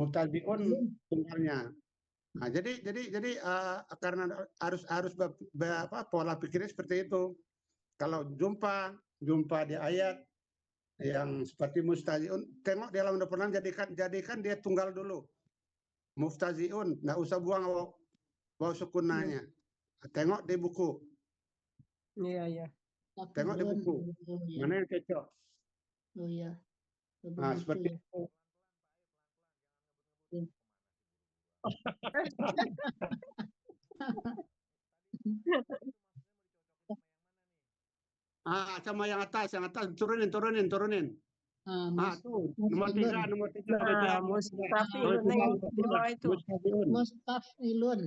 Mubtadi'un tunggalnya. Nah, jadi karena harus pola pikirnya seperti itu. Kalau jumpa di ayat yang seperti mustaziun, tengok di halaman depan, jadikan dia tunggal dulu. Muftaziun, nggak usah buang waw sukunanya. Tengok di buku. Iya. Tengok di buku. Mana yang cocok? Oh iya. Nah, seperti itu. Sama yang atas, turunin. Tuh, nomor 3. Mustafilun di bawah itu. Mustafilun.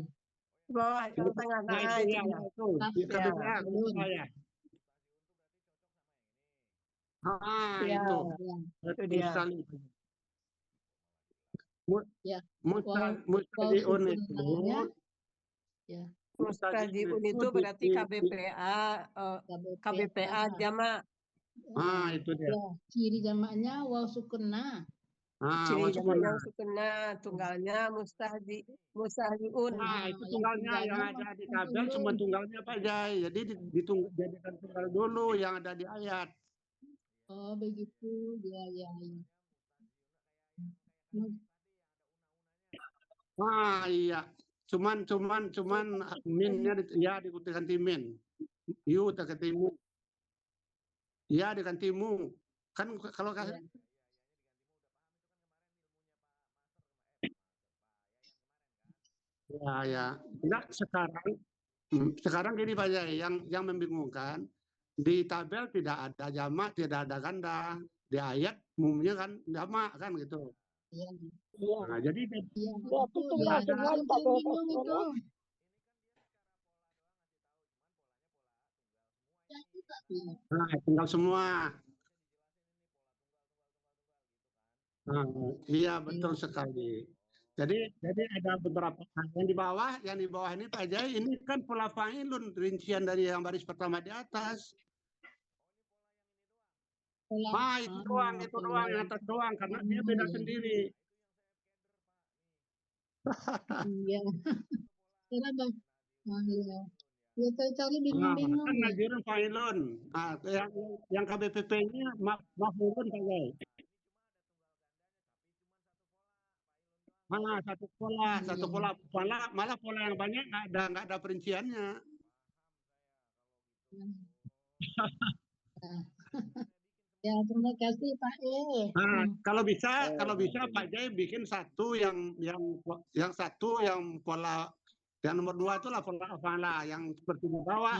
Di bawah yang tengah itu. Ya. Itu. Betul dia. sekali. Mustadiun itu. Ya. Mustadiun itu berarti KBPA jamak. Itu dia. Ya, ciri jamaknya waw sukunna. Ciri jamaknya sukunna, tunggalnya mustahdiun. Itu tunggalnya yang ada di tabel, cuma tunggalnya Pak Jai. Jadi jadikan tunggal dulu yang ada di ayat. Oh begitu, ya. Iya. Cuman minnya ya diganti min. Yu diganti mu. Ya diganti mu. Kan kalau kasih. Ya. Enggak, sekarang gini Pak Jai, yang membingungkan di tabel tidak ada jamak, tidak ada ganda. Di ayat umumnya kan jamak kan gitu. Iya. Nah, jadi tinggal semua. Iya betul sekali. Jadi ada beberapa yang di bawah ini Pak Jai, ini kan pola fa'ilun, rincian dari yang baris pertama di atas. Itu doang yang atas doang, karena dia beda sendiri. Iya. Ya cari bingung-bingung. Kan najirun fa'ilun. Yang KBPP-nya maf'ulun Pak Jai. Satu pola, malah pola yang banyak nggak ada perinciannya. Ya terima kasih Pak E. Kalau bisa Pak Jai bikin satu yang pola yang nomor 2 itulah pola afala yang seperti di bawah.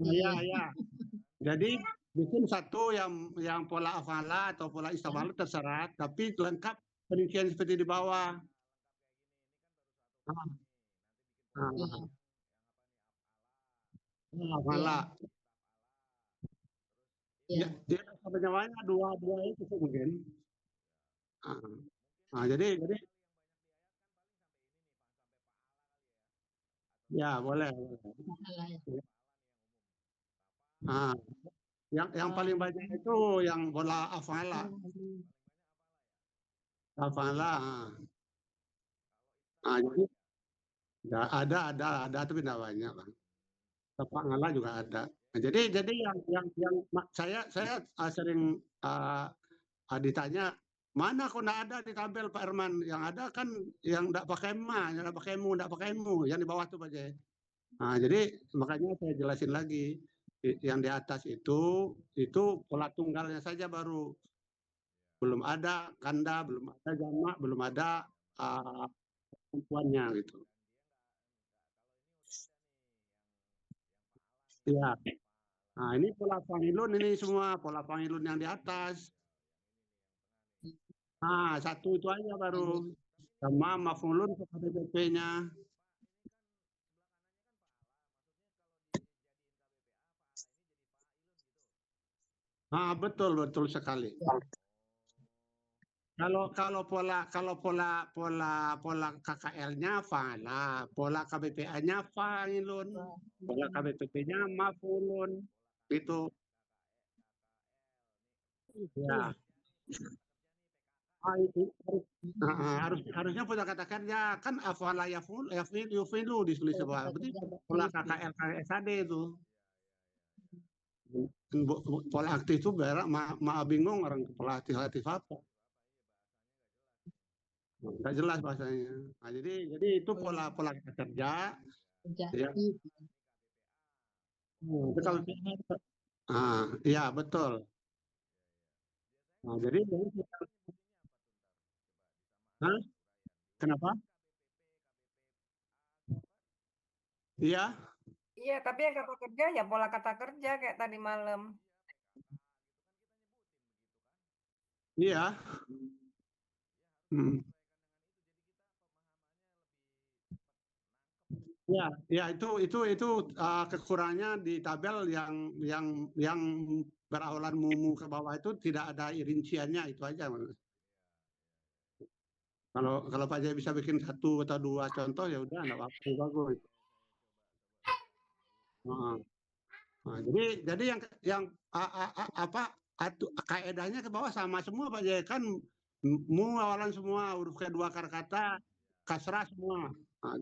Iya. Jadi bikin satu yang pola afala atau pola istamalu terserah, tapi lengkap perincian seperti di bawah. Afala. Dia penyawanya dua itu mungkin. Jadi ya boleh. Yang paling banyak itu yang pola afala. Jadi ada tapi tidak banyak Bang. Tapak ngala juga ada. Jadi yang saya sering ditanya, mana kok nggak ada di tabel Pak Herman? Yang ada kan yang nggak pakai ma, yang nggak pakai mu, yang di bawah tuh Pak Jai. Jadi makanya saya jelasin lagi, yang di atas itu pola tunggalnya saja baru, belum ada ganda, belum ada jamak, belum ada perempuannya gitu. Iya. Ini pola fa'ilun, ini semua pola fa'ilun yang di atas. Satu itu aja baru. Sama maf'ulun ke KBPP-nya. Betul sekali. Kalau pola KKL-nya fa'ala, pola KBPA-nya fa'ilun, pola KBPP-nya maf'ulun. Itu. Ya. Harusnya punya kata kerja kan afala yufilu ditulis Kalau bawah. kata Berarti kerja pola aktif ya. KKR KSAD itu. Pola aktif itu berak bingung orang pola aktif apa. Nggak jelas bahasanya. Nah, jadi itu pola kata kerja. Kerja Ya. aktif. Itu Ya. kalau iya betul. Nah, jadi Hah? Kenapa? Iya, Iya, tapi yang kata kerja ya pola kata kerja kayak tadi malam. iya. Hmm. Ya, ya kekurangannya di tabel yang berawalan mumu ke bawah itu tidak ada rinciannya itu aja. Kalau Pak Jaya bisa bikin satu atau dua contoh ya udah nggak apa-apa bagus. Nah, jadi yang apa kaedahnya ke bawah sama semua Pak Jaya kan mu awalan semua huruf kedua akar kata kasrah semua. Nah,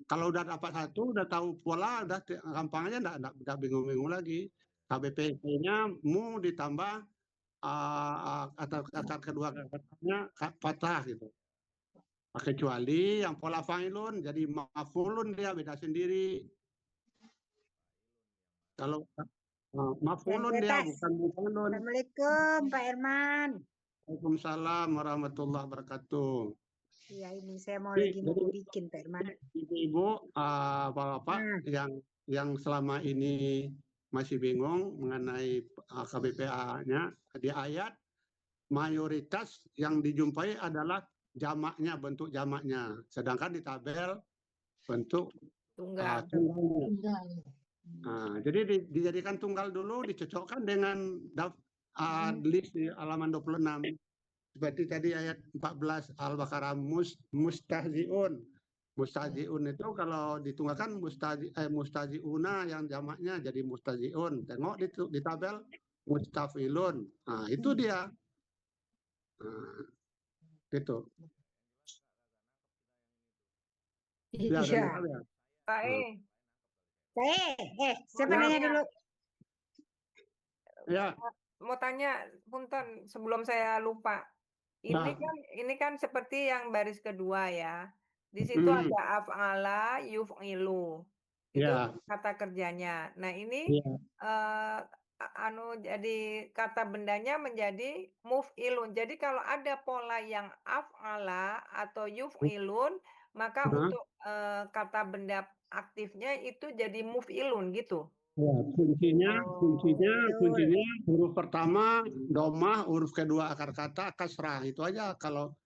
kalau udah dapat satu, udah tahu pola, udah gampang aja, enggak bingung-bingung lagi. KBP-nya mu ditambah kata kedua katanya patah gitu. Kecuali yang pola fa'ilun, jadi maf'ulun dia beda sendiri. Kalau maf'ulun dia bukan maf'ulun. Assalamualaikum Pak Herman. Waalaikumsalam warahmatullahi wabarakatuh. Ya ini saya mau lagi mau bikin Pak Herman. Ibu-ibu, bapak yang selama ini masih bingung mengenai KBPA-nya di ayat mayoritas yang dijumpai adalah jamaknya, bentuk jamaknya, sedangkan di tabel bentuk Tunggal. tunggalnya. Nah, jadi dijadikan tunggal dulu, dicocokkan dengan list di halaman 26. Seperti tadi ayat 14 Al-Baqarah mustahziun. Mustahziun itu kalau ditunggalkan mustahziuna yang jamaknya jadi mustahziun. Tengok di tabel mustafilun. Nah, itu dia. Nah, gitu. Ya, Iya. Pak Siapa nanya dulu? Ya. Mau tanya, punten sebelum saya lupa. Ini kan seperti yang baris kedua ya. Di situ ada af'ala yuf'ilu. Itu kata kerjanya. Nah, ini jadi kata bendanya menjadi muf'ilun. Jadi kalau ada pola yang af'ala atau yuf'ilun, maka untuk kata benda aktifnya itu jadi muf'ilun gitu. Ya, kuncinya huruf pertama domah, huruf kedua akar kata kasrah itu aja. Kalau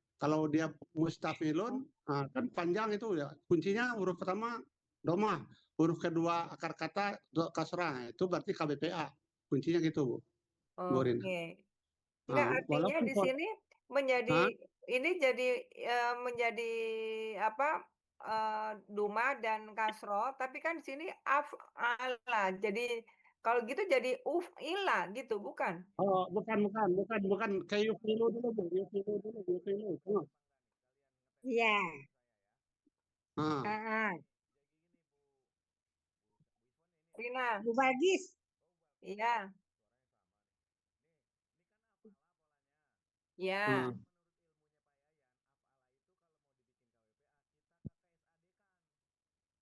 dia mustafilun kan panjang itu ya. Kuncinya huruf pertama domah, huruf kedua akar kata kasrah itu berarti KBPA. Kuncinya gitu, Bu. Oke. Enggak, artinya di sini menjadi apa? Duma dan kasro, tapi kan di sini af'ala. Jadi kalau gitu jadi uf'ila gitu, bukan? Oh, bukan. Kayak yufilu dulu, Bu. Yufilu. Iya. Ah. Rina. Bu Bagis. Iya. Ya.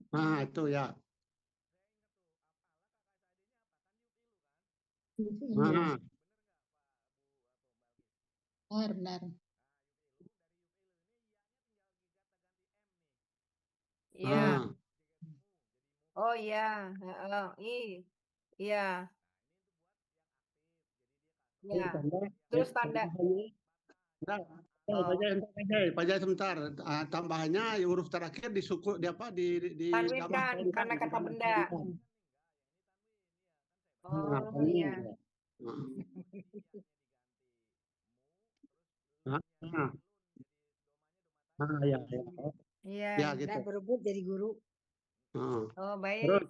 Nah, itu ya. Benar. Iya. Oh iya, iya. Ya. Terus tanda. Pak Jaya sebentar. Tambahannya huruf terakhir disuku tanwinkan karena kata benda. Oh iya. Iya, kita berebut jadi guru. Heeh. Oh, baik. Terus,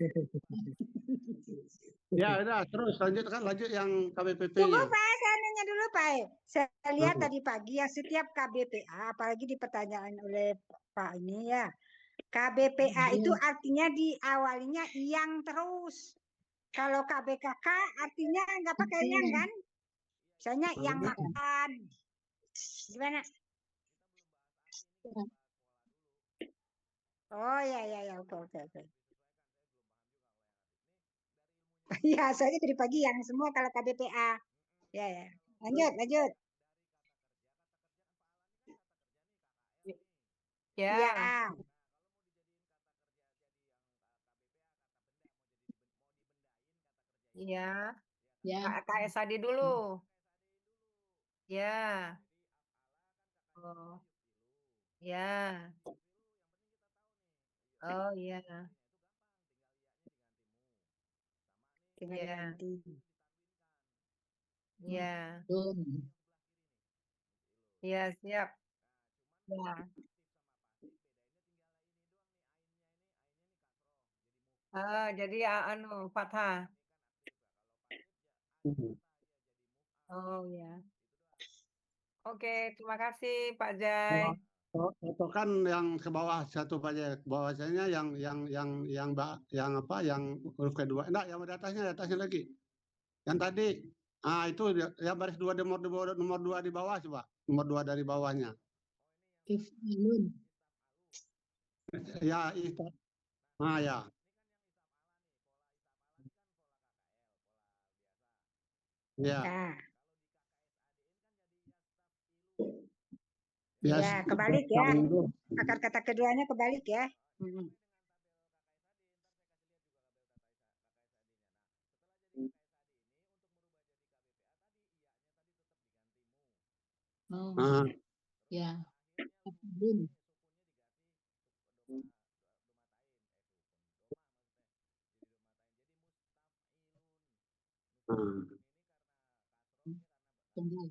ya udah, terus lanjut yang Tunggu KBPP-nya. Pak, saya nanya dulu Pak. Saya lihat Apa? tadi pagi ya setiap KBPA, apalagi dipertanyakan oleh Pak ini ya. KBPA itu artinya diawalinya yang terus. Kalau KBKK artinya nggak pakai yang kan? Misalnya yang makan. Gimana? Oh ya, oke. Ya, soalnya dari pagi yang semua kalau KBPA. Ya. Lanjut. Ya. Ya. Iya. Ya. Kak Esadi dulu. Ya. Oh. Ya. Oh, iya. Tinggal Ya. diganti. Ya. Belum. Ya, siap. Ya. Jadi anu fathah. Oh ya. Oke, terima kasih Pak Jai. Atau kan yang ke bawah satu aja, bawahnya yang apa? Yang huruf kedua. Enggak, yang di atasnya lagi. Yang tadi, itu yang baris dua nomor 2 di bawah coba. Nomor 2 dari bawahnya. If'alun. Ya, itu. Ya. Ya. Ya, kebalik ya. Akar kata keduanya kebalik ya. Oh. Ya. If'alun. Tunggal.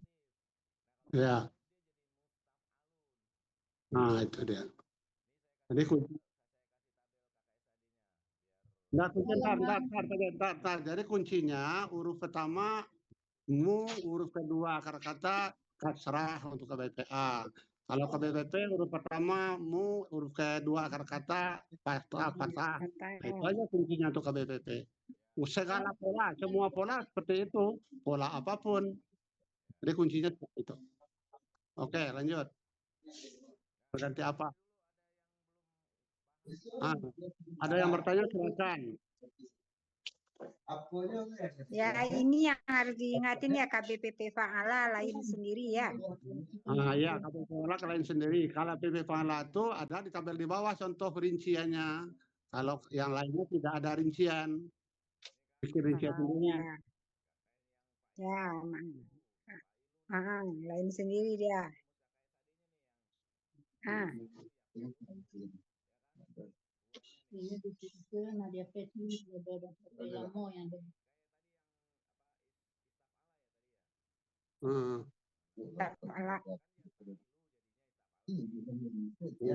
Ya. Nah, itu dia. Jadi Jadi kuncinya huruf pertama mu, huruf kedua akar kata kasrah untuk KBPA. Kalau KBPP huruf pertama mu, huruf kedua akar kata fathah. Itu aja kuncinya untuk KBPP. Segala pola, semua pola seperti itu, pola apapun. Jadi kuncinya seperti itu. Oke, lanjut. Berganti apa? Ada yang bertanya, silakan. Ya, ini yang harus diingatin ya KBPP Fa'ala lain sendiri ya. Ya, KBPP Fa'ala lain sendiri. Kalau KBPP Fa'ala itu ada di tabel di bawah contoh rinciannya. Kalau yang lainnya tidak ada rincian. Bikin rincian sendiri. Ya, lain sendiri dia. Ini di situ Nadia Petni berbeda lama yang ada.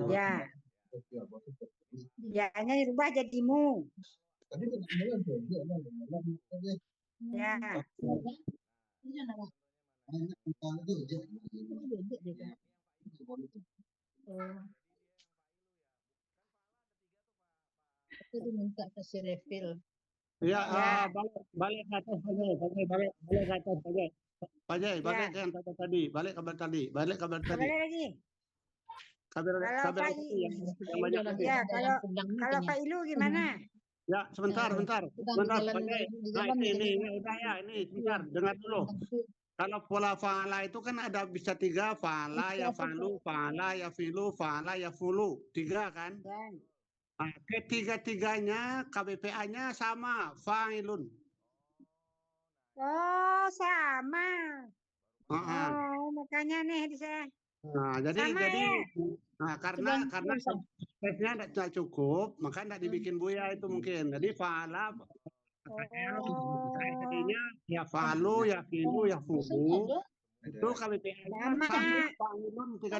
Ya. Ya, hanya dirubah jadi mu. Ya. Itu diminta kasih refill. Ya, balik ke atas saja, balik ke atas saja. Pak Jai, balik ke yang tadi, balik kabar tadi. Balik lagi. Kabar tadi yang banyak tadi. Ya, kalau Pak Ilu gimana? Ya, sebentar. Pak Jai. Nah, ini udah ya, ini sebentar, dengar dulu. Kalau pola fa'ala itu kan ada bisa 3, fa'ala, ya fa'lu, fa'ala, ya filu, fa'ala, ya fulu. 3 kan? Nah, ketiga-tiganya KBPA-nya sama, fa'ilun. Oh, sama. Makanya nih saya. Nah, jadi karena space-nya tidak cukup, maka tidak dibikin buya itu mungkin. Jadi fa'ala jadinya ya fa'lu, ya filu, ya fulu. Itu KBPA-nya sama, fa'ilun 3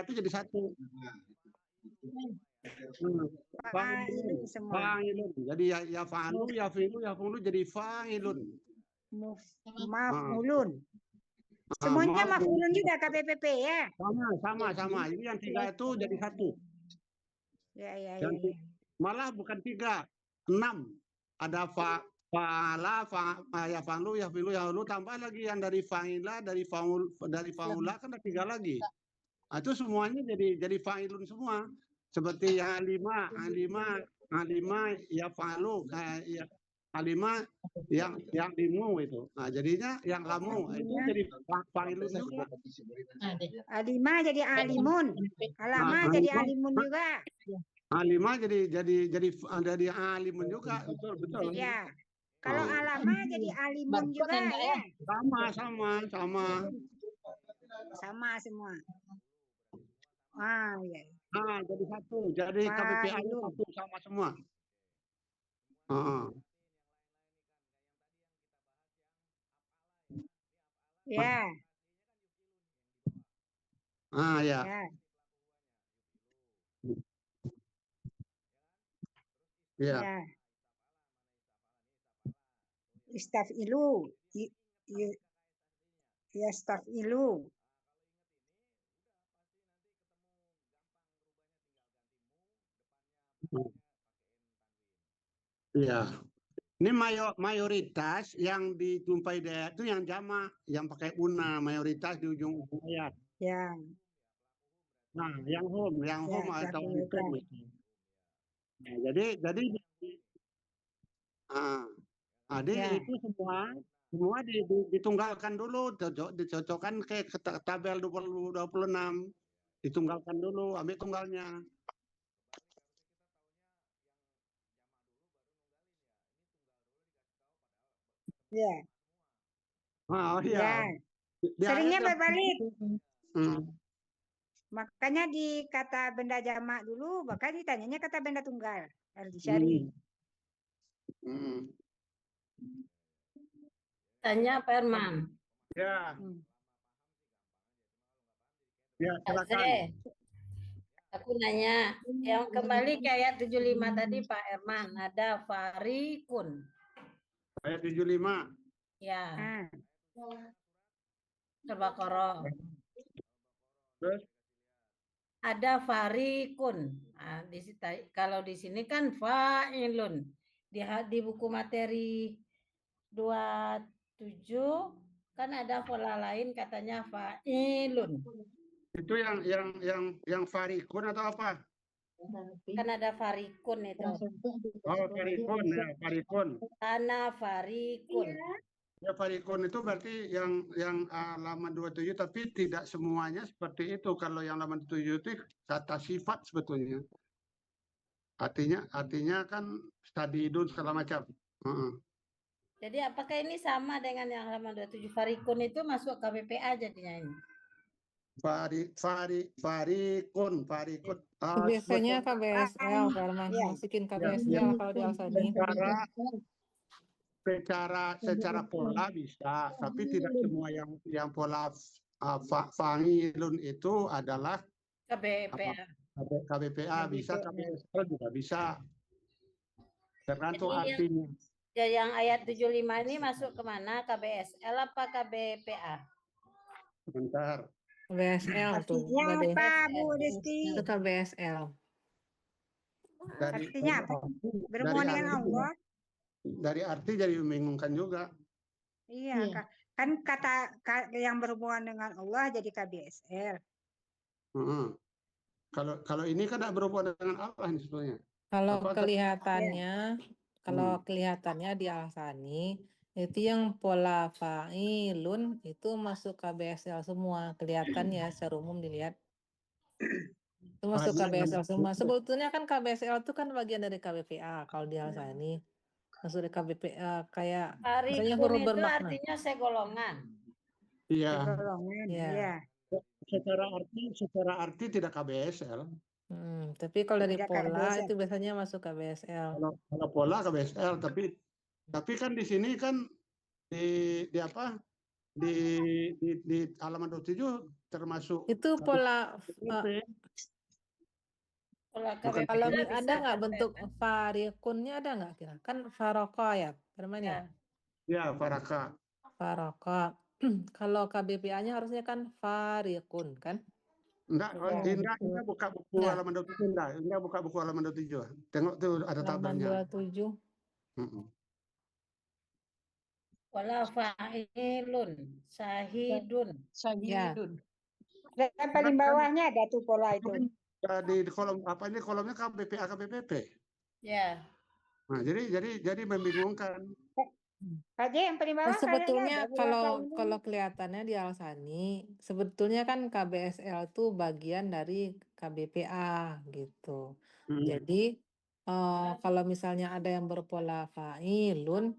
itu jadi 1. Fa'ilun semua. Fa'ilun. Jadi ya fa'alu, ya fi'lu, ya fa'ulu jadi fa'ilun. Maf'ulun. Semuanya maf'ulun juga KBPP ya. Sama. Ini yang 3 itu jadi 1. Ya. Malah bukan 3, 6. Ada fa'ala, ya fa'lu, ya fi'lu, ya fa'ulu, tambah lagi yang dari fa'ila, dari fa'ula kan ada 3 lagi. Nah, itu semuanya jadi fa'ilun semua. Seperti yang alima, ya fa'lu, ya alima yang limu itu. Nah, jadinya yang lamu itu jadi fa'ilun juga. Alima jadi alimun. Alama jadi alimun juga. Alima jadi alimun juga. Betul. Ya. Kalau alama jadi alimun juga ya. Sama semua. Ya. Jadi 1. Jadi KBPA 1 sama semua. Ya. Ya. Ya. Istafilu. Yastafilu. Iya. Ini mayoritas yang dijumpai itu yang jamak, yang pakai una, mayoritas di ujung ayat. Ya. Nah, yang home atau home itu. Nah, jadi itu semua ditunggalkan dulu, dicocokkan ke tabel 26. Ditunggalkan dulu, ambil tunggalnya. Ya. Iya. Seringnya berbalik. Makanya di kata benda jamak dulu, bahkan ditanyanya kata benda tunggal. Harus dicari. Tanya Pak Herman. Ya. Ya, silakan. Aku nanya, yang kembali ke ayat 75 tadi Pak Herman, ada farikun. Ayat 75. Ya. Al-Baqarah. Terus? Ada farikun. Nah, kalau di sini kan fa'ilun. Di buku materi 27 kan ada pola lain katanya fa'ilun. Itu yang farikun atau apa? Kan ada farikun itu. Farikun ya, farikun. Ana farikun. Ya, farikun itu berarti yang halaman 27, tapi tidak semuanya seperti itu. Kalau yang halaman 27 itu kata sifat sebetulnya. Artinya kan stadidun segala macam. Jadi apakah ini sama dengan yang halaman 27 farikun itu masuk KBPA jadinya ini? Farikun. Biasanya KBSL, Pak Herman. Masukin KBSL kalau di Al-Sani. Secara pola bisa, tapi tidak semua yang pola fa'ilun itu adalah KBPA bisa, KBSL juga bisa. Tergantung artinya. Yang ayat 75 ini masuk kemana? KBSL apa KBPA? Sebentar. KBSL tuh. Apa Bu Desti? Itu KBSL. Artinya apa? Berhubungan dengan Allah. Dari arti jadi membingungkan juga. Iya. Kan kata yang berhubungan dengan Allah jadi KBSL. Kalau ini kan tidak berhubungan dengan Allah sebetulnya. Kalau kelihatannya di Al-Sani itu yang pola fa'ilun itu masuk KBSL semua, kelihatannya secara umum dilihat. Itu masuk KBSL semua. Sebetulnya kan KBSL itu kan bagian dari KBPA kalau di Al-Sani. Masuk dari KBPA kayak misalnya huruf bermakna. Artinya segolongan. Iya. Iya. Secara arti tidak KBSL. Tapi kalau dari pola itu biasanya masuk KBSL. Kalau pola KBSL, tapi kan di sini kan di halaman 27 termasuk itu pola Bukan Kalau KBPA bisa ada nggak kan, bentuk Pak Herman? farikunnya, ada nggak kira? Kan faroko ya, Firman ya? Ya. ya faraka. Faroko. Kalau KBPA-nya harusnya kan farikun kan? Enggak, Indra buka buku Enggak. halaman 27, Indra buka buku halaman 27. Tengok tuh ada Halaman tabelnya. 27. Mm-mm. Wala fa'ilun, syahidun. Ya. Syahidun. Dan paling bawahnya ada tuh pola itu. Di kolom apa ini kolomnya KBPA KBPP. Ya. Nah, jadi membingungkan. Aja yang paling bawah Sebetulnya kayaknya ada kalau kelihatannya di Al-Sani, sebetulnya kan KBSL itu bagian dari KBPA gitu. Jadi kalau misalnya ada yang berpola fa'ilun,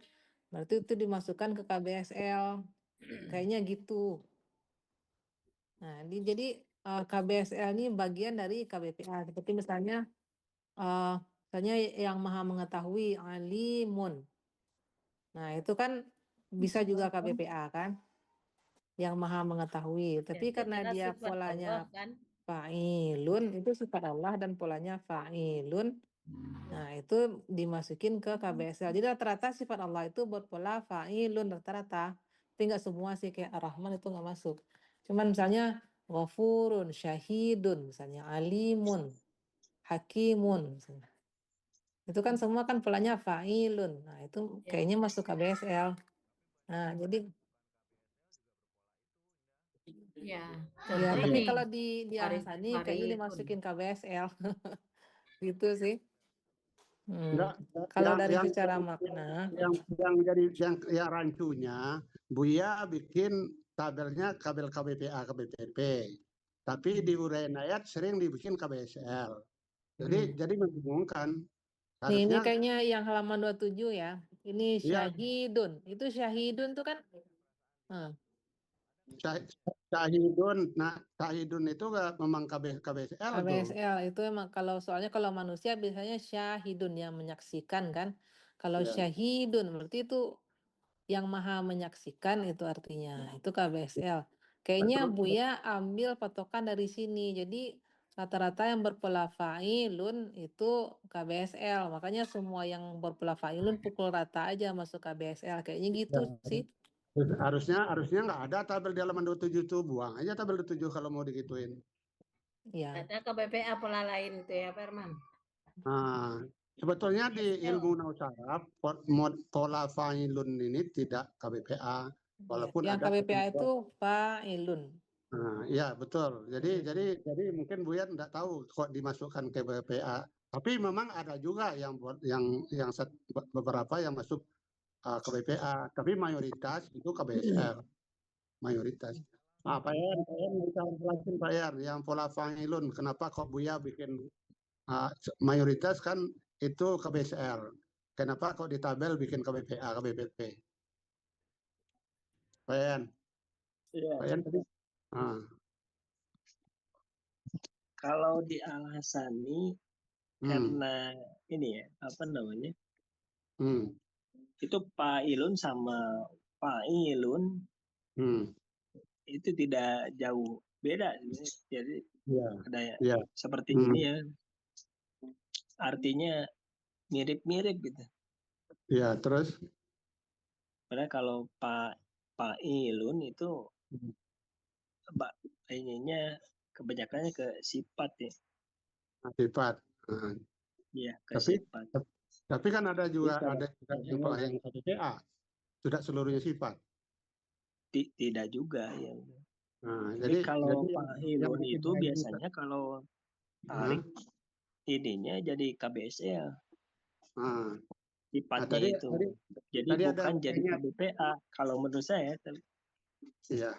berarti itu dimasukkan ke KBSL. Kayaknya gitu. Nah, jadi KBSL ini bagian dari KBPA. Seperti misalnya yang maha mengetahui, alimun. Nah, itu kan bisa juga KBPA kan, yang maha mengetahui. Tapi karena dia polanya kan? fa'ilun, itu sifat Allah dan polanya fa'ilun. Nah, itu dimasukin ke KBSL. Jadi rata-rata sifat Allah itu berpola fa'ilun rata-rata. Tapi nggak semua sih, kayak Ar-Rahman itu nggak masuk. Cuman misalnya ghafurun, syahidun, misalnya alimun, hakimun. Misalnya. Itu kan semua kan polanya fa'ilun. Nah, itu kayaknya masuk KBSL. Nah, jadi Ya, ya, contoh tapi ini kalau di Al-Sani kayaknya dimasukin KBSL. Gitu sih. Kalau dari secara makna, yang rancunya, Buya bikin tabelnya tabel KBPA KBPP, tapi di uraian ayat sering dibikin KBSL. Jadi membingungkan. nih, ini Harusnya kayaknya yang halaman 27 ya. Ini syahidun. Itu syahidun tuh kan. Syahidun itu memang KBSL tuh. KBSL itu emang soalnya kalau manusia biasanya syahidun yang menyaksikan kan. Kalau syahidun berarti itu yang maha menyaksikan, itu artinya. Itu KBSL. Kayaknya Buya ambil patokan dari sini. Jadi rata-rata yang berpola fa'ilun itu KBSL. Makanya semua yang berpola fa'ilun pukul rata aja masuk KBSL. Kayaknya gitu sih. Harusnya nggak ada tabel di halaman 27 tuh, buang aja tabel 27 kalau mau digituin. Ya. Ada KBPA pola lain itu ya, Firman. Nah, sebetulnya di ilmu nausaraf pola fa'ilun ini tidak KBPA, walaupun yang ada KBPA itu fa'ilun. Nah, ya betul. Jadi mungkin Buya nggak tahu kok dimasukkan ke KBPA. Tapi memang ada juga yang beberapa yang masuk ke BPA, tapi mayoritas itu KBSL, mayoritas. Pak Yan bisa jelasin Pak Yan, yang pola fa'ilun, kenapa kok Buya bikin mayoritas kan itu KBSL, kenapa kok di tabel bikin KBPA, KBPP? Pak Yan, Pak Yan tadi. Kalau di Al-Hasani karena ini ya apa namanya? Itu fa'ilun sama fa'ilun itu tidak jauh beda. Jadi ada seperti ini ya. Artinya mirip-mirip gitu. Ya, terus? Padahal kalau fa'ilun itu ininya kebanyakannya ke sifat ya. Sifat. Iya, ke sifat. Tapi kan ada juga yang KBPA, tidak seluruhnya sifat. Tidak juga ya. Jadi kalau fa'ilun itu biasanya kalau tarik ininya jadi KBSL. Sifatnya itu. Jadi bukan jadi KBPA kalau menurut saya. Iya.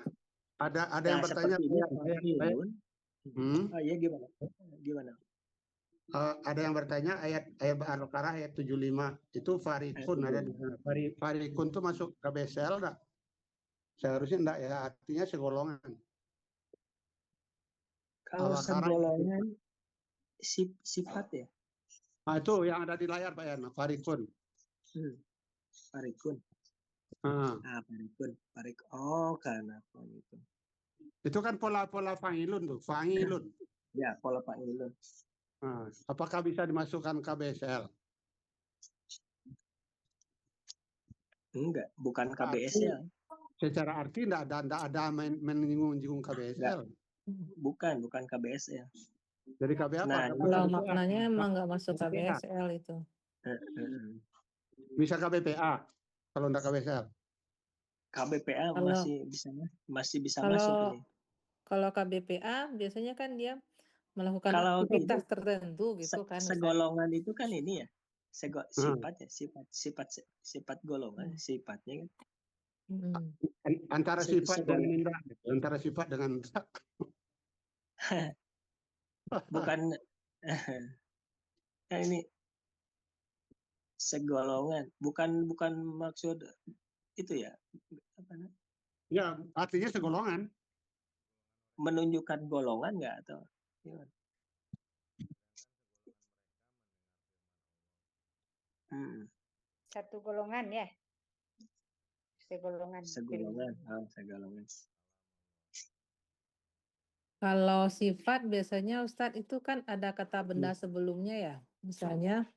Ada yang bertanya fa'ilun. Ya gimana? Ada yang bertanya ayat Al-Baqarah ayat 75 itu farikun ada di sana. Farikun itu masuk KBSL enggak? Seharusnya enggak ya, artinya segolongan. Kalau segolongan sifat ya. Nah, itu yang ada di layar Pak Yan, farikun. Farikun. Farikun. Oh, karena itu. Itu kan pola fa'ilun tuh, fa'ilun. Ya, pola fa'ilun. Nah, apakah bisa dimasukkan KBSL? Enggak, bukan Secara arti- KBSL. Secara arti tidak ada menyinggung KBSL. Bukan KBSL. Jadi KB apa? Nah, Kalau maknanya emang nggak masuk KBSL itu. Bisa KBPA kalau tidak KBSL. KBPA Kalau- masih bisa Kalau masuk ini. kalau KBPA biasanya kan dia melakukan Kalau aktivitas itu, tertentu gitu kan. Ustaz. Segolongan itu kan ini ya. Sifat golongan, sifatnya kan. Antara sifat dan Segolongan. indra, antara sifat dengan indra. Bukan ini segolongan, bukan maksud itu ya. Apa namanya? Ya, artinya segolongan. Menunjukkan golongan nggak atau gimana? Satu golongan ya. Segolongan. Segolongan. Kalau sifat biasanya Ustadz itu kan ada kata benda sebelumnya ya. Misalnya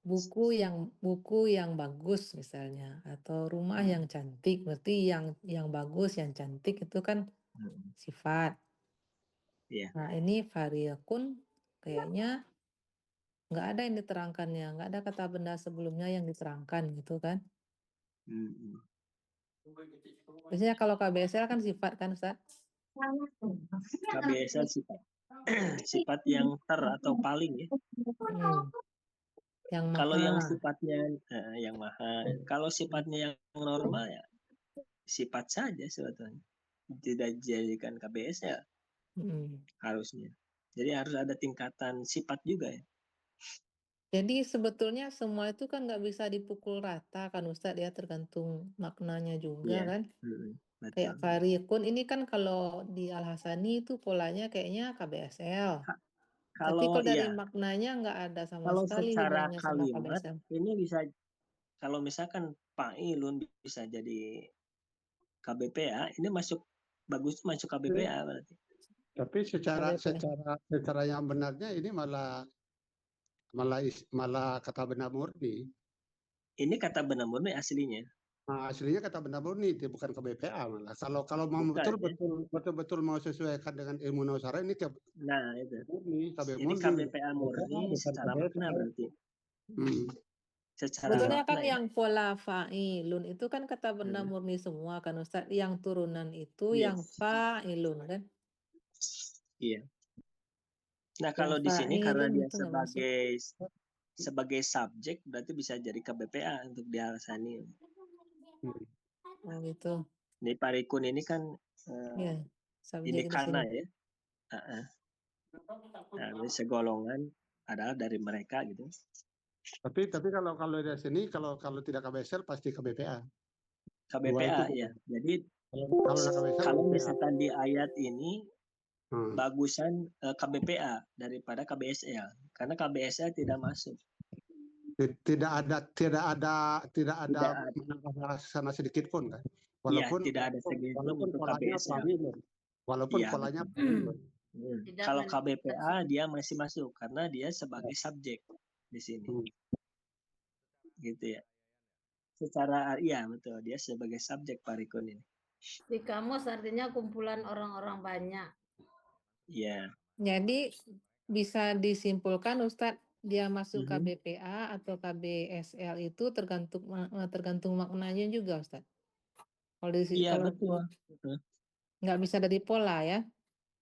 buku yang bagus misalnya, atau rumah yang cantik. Berarti yang bagus, yang cantik itu kan sifat. Nah ini variakun kayaknya nggak ada yang diterangkannya, nggak ada kata benda sebelumnya yang diterangkan gitu kan. Biasanya kalau KBSL kan sifat kan Ustaz? KBSL sifat yang atau paling ya. Yang maha. Kalau yang sifatnya yang maha, kalau sifatnya yang normal ya sifat saja sebetulnya. Tidak dijadikan KBSL harusnya. Jadi harus ada tingkatan sifat juga ya. Jadi sebetulnya semua itu kan nggak bisa dipukul rata kan Ustadz ya, tergantung maknanya juga kan. Betul. Kayak variakun ini kan kalau di Al-Hasani itu polanya kayaknya KBSL. Tapi kalau dari maknanya nggak ada sama kalau sekali secara hubungannya sama kalimat KBSL. ini bisa, kalau misalkan fa'ilun bisa jadi KBPA, ini bagus masuk KBPA berarti. Tapi secara yang benarnya ini malah kata benda murni. Ini kata benda murni aslinya. Nah, aslinya kata benda murni, bukan KBPA malah. Kalau mau betul-betul mau sesuaikan dengan ilmu nausara ini itu. Ini KBPA murni secara makna berarti. Sebetulnya kan yang pola fa'ilun itu kan kata benda murni semua kan Ustaz. Yang turunan itu yang fa'ilun kan. Iya. Nah kalau di sini karena dia sebagai subjek berarti bisa jadi KBPA untuk di Al-Hasani. Oh gitu. Ini parikun ini kan ini karena ya. Nah, ini segolongan adalah dari mereka gitu. Tapi kalau dari sini kalau tidak KBSL pasti KBPA. KBPA ya. Jadi kalau misalkan di ayat ini bagusan KBPA daripada KBSL karena KBSL tidak masuk. Tidak ada sama sedikit pun kan. Walaupun tidak ada sedikit pun untuk KBSL. Walaupun polanya kalau KBPA dia masih masuk karena dia sebagai subjek di sini. Gitu ya. Secara betul dia sebagai subjek parikun ini. Di kamus artinya kumpulan orang-orang banyak. Iya. Jadi bisa disimpulkan Ustadz dia masuk KBPA atau KBSL itu tergantung maknanya juga Ustadz. Kalau betul. Nggak bisa dari pola ya?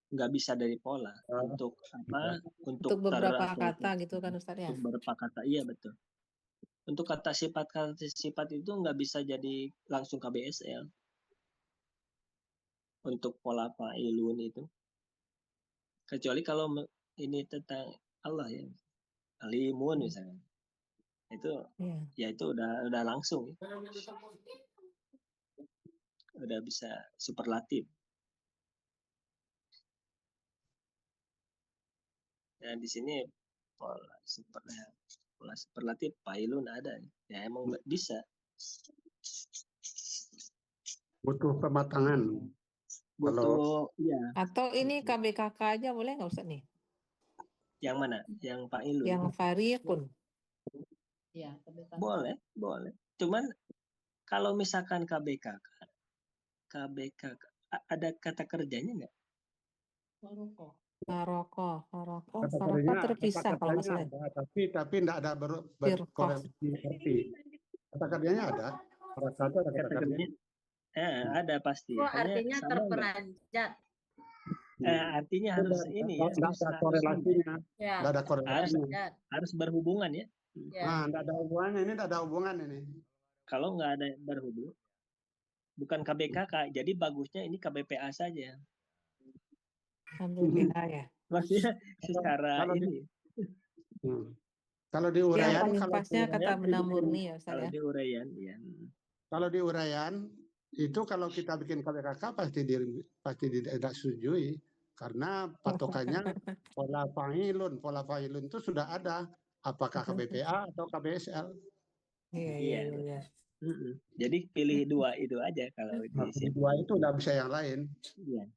Nggak bisa dari pola untuk apa? Untuk beberapa kata gitu kan Ustadz ya? Untuk beberapa kata iya betul. Untuk kata sifat itu nggak bisa jadi langsung KBSL. Untuk pola fa'ilun itu. Kecuali kalau ini tentang Allah ya. Alimun misalnya. Itu ya itu udah langsung. Udah bisa superlatif. Ya di sini pola superlatif fa'ilun ada. Ya emang bisa. Butuh pematangan. Butuh, ya. Atau ini KBKK aja boleh nggak Ustaz nih? Yang mana? Yang Pak Ilun? Yang Fariqun. Boleh, boleh. Cuman kalau misalkan KBKK ada kata kerjanya nggak? Faroko terpisah kalau nggak salah. Tapi tidak ada berkorelasi arti. Kata kerjanya ada. Rasa ada kata kerjanya. Ada pasti. Oh, artinya terperanjat. Artinya harus ini ya. Tidak ada korelasinya. Ya. Tidak ada korelasinya. Harus berhubungan ya. Ya. Tidak ada hubungannya ini. Tidak ada hubungan ini. Kalau nggak ada berhubung, bukan KBKK. Jadi bagusnya ini KBPA saja. KBPA ya. Maksudnya secara ini. Kalau di uraian, pasnya kata benda murni ya Ustaz kalau ya. di uraian, ya. Kalau di uraian itu kalau kita bikin KBKK pasti tidak setujui karena patokannya pola fa'ilun. Pola fa'ilun itu sudah ada. Apakah KBPA atau KBSL? Iya. Jadi pilih dua itu aja kalau di dua itu udah bisa yang lain. Iya.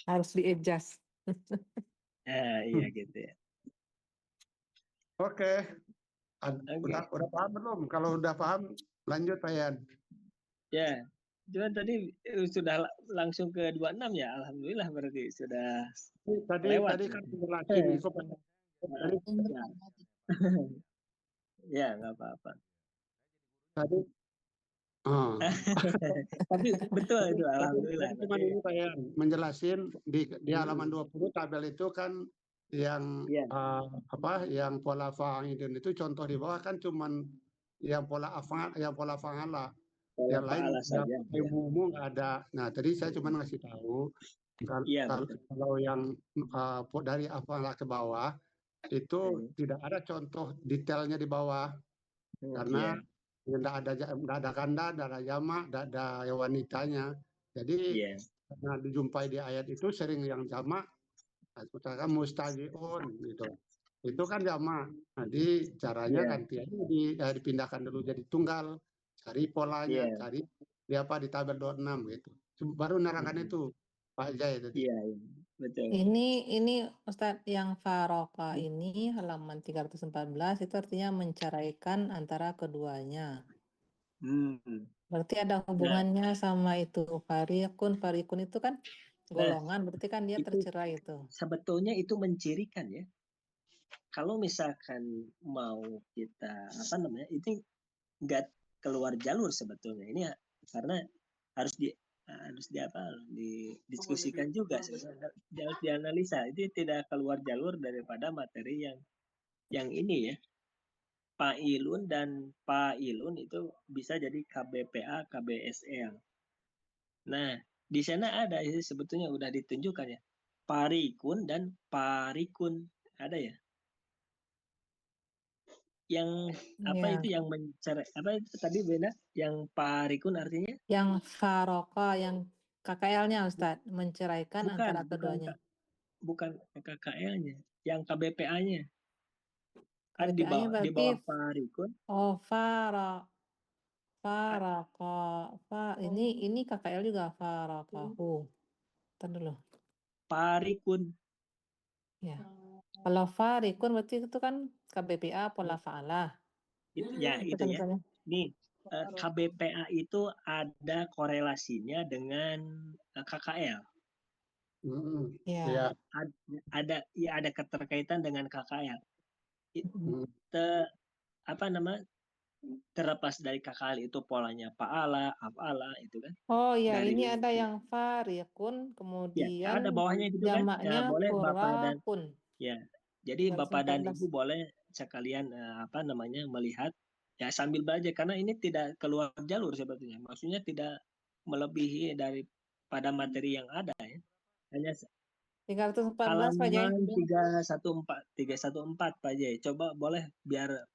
Harus di-adjust. Iya gitu ya. Oke. Udah paham belum? Kalau udah paham, lanjut Ayan. Ya, cuma tadi sudah langsung ke 26 ya. Alhamdulillah berarti sudah lewat. Tadi kan penjelasan itu ya, nggak apa-apa. Tadi tapi betul itu, alhamdulillah. Cuma ini saya menjelasin di halaman 20 tabel itu kan yang yang pola fa'ilun itu contoh di bawah kan cuman yang pola fa'ala. Yang lain yang umum nggak ada. Nah, tadi saya cuma ngasih tahu kalau yang dari af'ala ke bawah itu tidak ada contoh detailnya di bawah karena tidak ada kanda, tidak ada jamak, tidak ada wanitanya. Jadi karena dijumpai di ayat itu sering yang jamak, misalkan mustajiun gitu. Itu kan jamak. Jadi caranya gantiannya dipindahkan dulu jadi tunggal, cari polanya, cari di tabel 26 gitu. Baru nerangkan itu Pak Jai tadi. Iya, betul. Ini Ustadz yang faroqa ini halaman 314 itu artinya menceraikan antara keduanya. Berarti ada hubungannya sama itu farikun itu kan golongan, berarti kan dia tercerai itu. Sebetulnya itu mencirikan ya. Kalau misalkan mau kita itu nggak keluar jalur sebetulnya ini karena harus didiskusikan juga, harus dianalisa. Itu tidak keluar jalur daripada materi yang ini ya. Fa'ilun dan fa'ilun itu bisa jadi KBPA, KBSL. Nah, di sana ada sebetulnya udah ditunjukkan ya. Parikun dan parikun ada ya. Yang itu yang mencerai itu tadi beda? Yang parikun artinya? Yang faroqa, yang KKL-nya Ustadz, menceraikan antara keduanya. Bukan KKL-nya, yang KBPA-nya. Kan di KBPA-nya bawah parikun. Oh, faroqa. Ini KKL juga faraqahu. Ntar dulu. Parikun. Ya. Kalau farikun berarti itu kan KBPA pola fa'alah. Itu ya. Nih, KBPA itu ada korelasinya dengan KKL. Ya. Ada keterkaitan dengan KKL. Terlepas dari KKL itu polanya fa'ala, af'ala itu kan. Oh iya, ini ada yang farikun, kemudian ada bawahnya itu kan. Jamaknya Boleh Bapak dan ya. Jadi Bapak dan Ibu boleh sekalian melihat ya sambil belajar karena ini tidak keluar jalur sebetulnya. Maksudnya tidak melebihi daripada materi yang ada ya. Hanya 314 Pak Jai. 314 Pak Jai. Coba boleh biar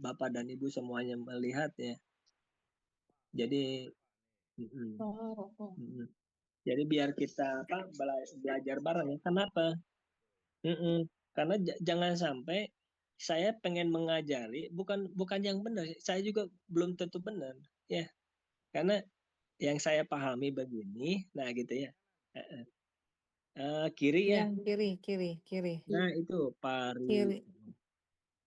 Bapak dan Ibu semuanya melihat ya. Jadi jadi biar kita belajar bareng ya. Kenapa? Karena jangan sampai saya pengen mengajari bukan yang benar. Saya juga belum tentu benar ya. Karena yang saya pahami begini, nah gitu ya. Kiri ya. Kiri. Nah, itu pari. Kiri.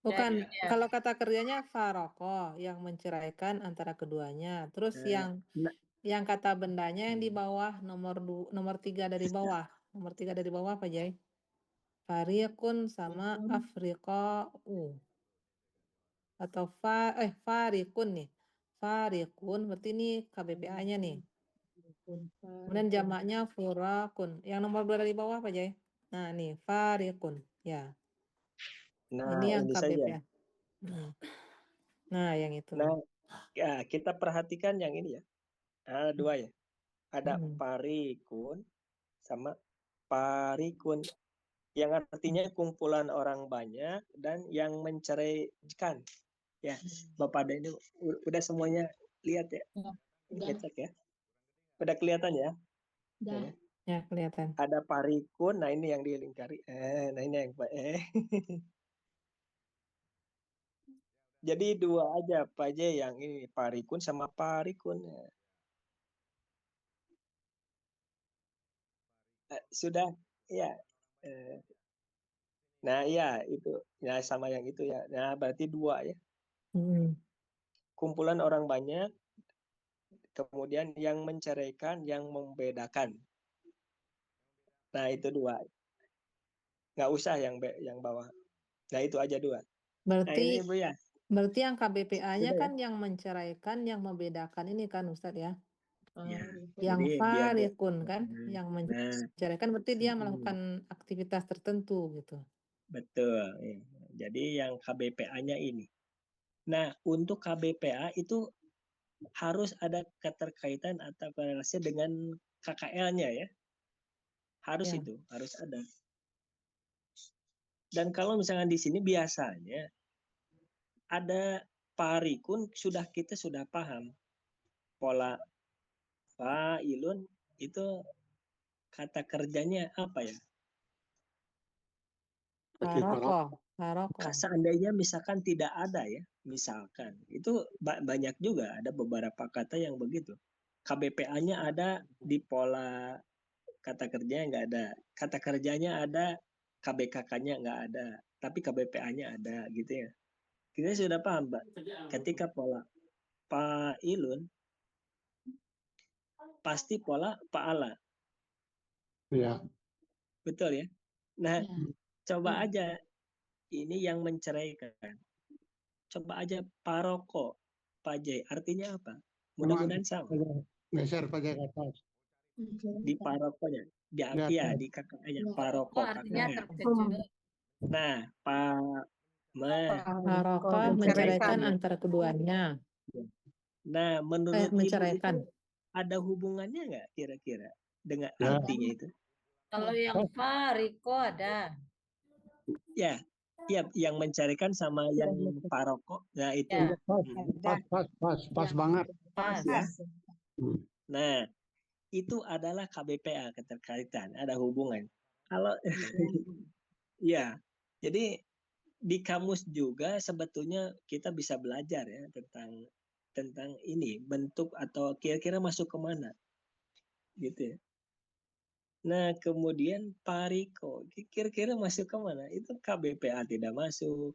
Bukan, Ya. kalau kata kerjanya faroko yang menceraikan antara keduanya. Terus yang kata bendanya yang di bawah nomor 3 dari bawah. Nomor 3 dari bawah apa, Jay? Fariqun sama Afriqa atau Fariqun nih. Fariqun berarti ini KBPA-nya nih. Kemudian jamaknya Furakun. Yang nomor 2 dari bawah apa, Jay? Nah, nih Fariqun. Ya. Nah, Ini yang ini saja. KBPA. Nah, yang itu. Nah, ya, kita perhatikan yang ini ya. Ada 2 ya. Ada parikun sama parikun. Yang artinya kumpulan orang banyak dan yang menceraikan. Ya, Bapak ada ini udah semuanya lihat ya. Ngecek ya. Udah kelihatan ya? Ya, kelihatan. Ada parikun, nah ini yang dilingkari. Nah ini yang Jadi 2 aja Pak J yang ini parikun sama parikun. Sudah ya. Nah ya itu ya sama yang itu ya. Nah berarti 2 ya. Kumpulan orang banyak, kemudian yang menceraikan, yang membedakan. Nah itu 2. Nggak usah yang bawah. Nah itu aja 2. Berarti nah, ini Bu ya. Berarti yang KBPA-nya Sudah, kan yang menceraikan, yang membedakan ini kan Ustadz ya. Ya, Yang jadi farikun kan, yang menceraikan berarti dia melakukan aktivitas tertentu gitu. Betul. Ya. Jadi yang KBPA-nya ini. Nah, untuk KBPA itu harus ada keterkaitan atau korelasi dengan KKL-nya ya. Harus Ya. itu, harus ada. Dan kalau misalnya di sini biasanya ada parikun kita sudah paham pola fa'ilun itu kata kerjanya apa ya? Faroko. Seandainya misalkan tidak ada ya, misalkan itu banyak juga ada beberapa kata yang begitu. KBPA-nya ada di pola kata kerjanya nggak ada, kata kerjanya ada, KBKK-nya nggak ada, tapi KBPA-nya ada gitu ya. Kita sudah paham, Mbak. Ketika pola fa'ilun pasti pola fa'ala. Iya. Betul ya? Nah, coba aja ini yang menceraikan. Coba aja paroko, Pajai. Artinya apa? Mudah-mudahan sama. Geser Pak Jai ke atas. Di parokonya. Di kakaknya. Paroko, Artinya kakaknya. terkejut. Nah, Faroko menceraikan antara keduanya. Nah, menurut Ibu menceraikan. itu ada hubungannya nggak kira-kira dengan artinya itu? Kalau yang fariko ada. Ya, yang mencarikan sama yang paroko. Nah, itu. Ya. Pas banget. Pas. Ya. Nah, itu adalah KBPA, keterkaitan, ada hubungan. Kalau ya, jadi di kamus juga sebetulnya kita bisa belajar ya tentang ini bentuk atau kira-kira masuk kemana, gitu ya. Nah, kemudian pariko, kira-kira masuk kemana? Itu KBPA tidak masuk,